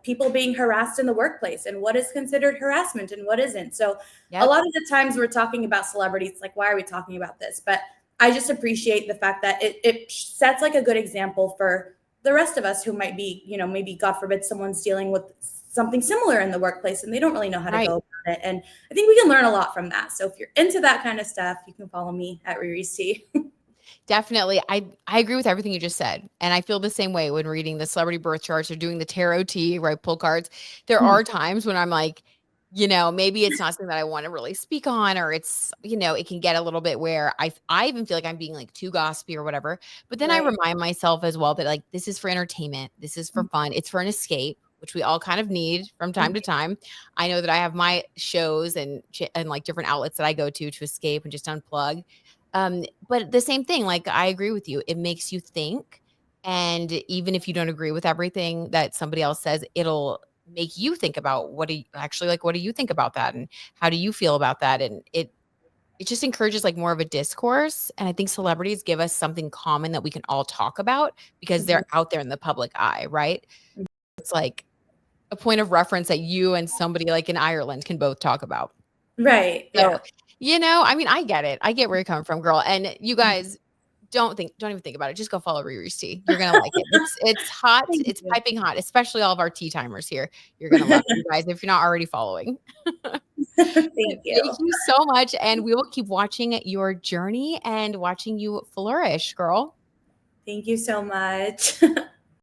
people being harassed in the workplace and what is considered harassment and what isn't. So a Yep. lot of the times we're talking about celebrities, like, why are we talking about this? But I just appreciate the fact that it sets like a good example for the rest of us who might be, maybe God forbid someone's dealing with something similar in the workplace and they don't really know how to Right. go about it. And I think we can learn a lot from that. So if you're into that kind of stuff, you can follow me at Riri's Tea. Definitely. I agree with everything you just said, and I feel the same way when reading the celebrity birth charts or doing the tarot tea, right, pull cards. There Mhm. are times when I'm like, maybe it's not something that I wanna really speak on, or it's it can get a little bit where I even feel like I'm being, like, too gossipy or whatever, but then I Right. remind myself as well that, like, this is for entertainment, this is for fun, it's for an escape, which we all kind of need from time to Mhm. time. I know that I have my shows and, like, different outlets that I go to escape and just unplug. But the same thing, like, I agree with you. It makes you think, and even if you don't agree with everything that somebody else says, it'll make you think about what do you think about that, and how do you feel about that? And it just encourages, like, more of a discourse, and I think celebrities give us something common that we can all talk about because Mhm. they're out there in the public eye, right? It's like a point of reference that you and somebody, like, in Ireland can both talk about. Right. So, Yeah. I mean, I get it. I get where you're coming from, girl, and you Mhm. guys don't even think about it. Just go follow Riri's Tea. You're gonna like it. It's hot. Thank It's you. piping hot, especially all of our tea timers here. You're gonna love it, you guys, if you're not already following. Thank you. Thank you so much, and we will keep watching your journey and watching you flourish, girl. Thank you so much.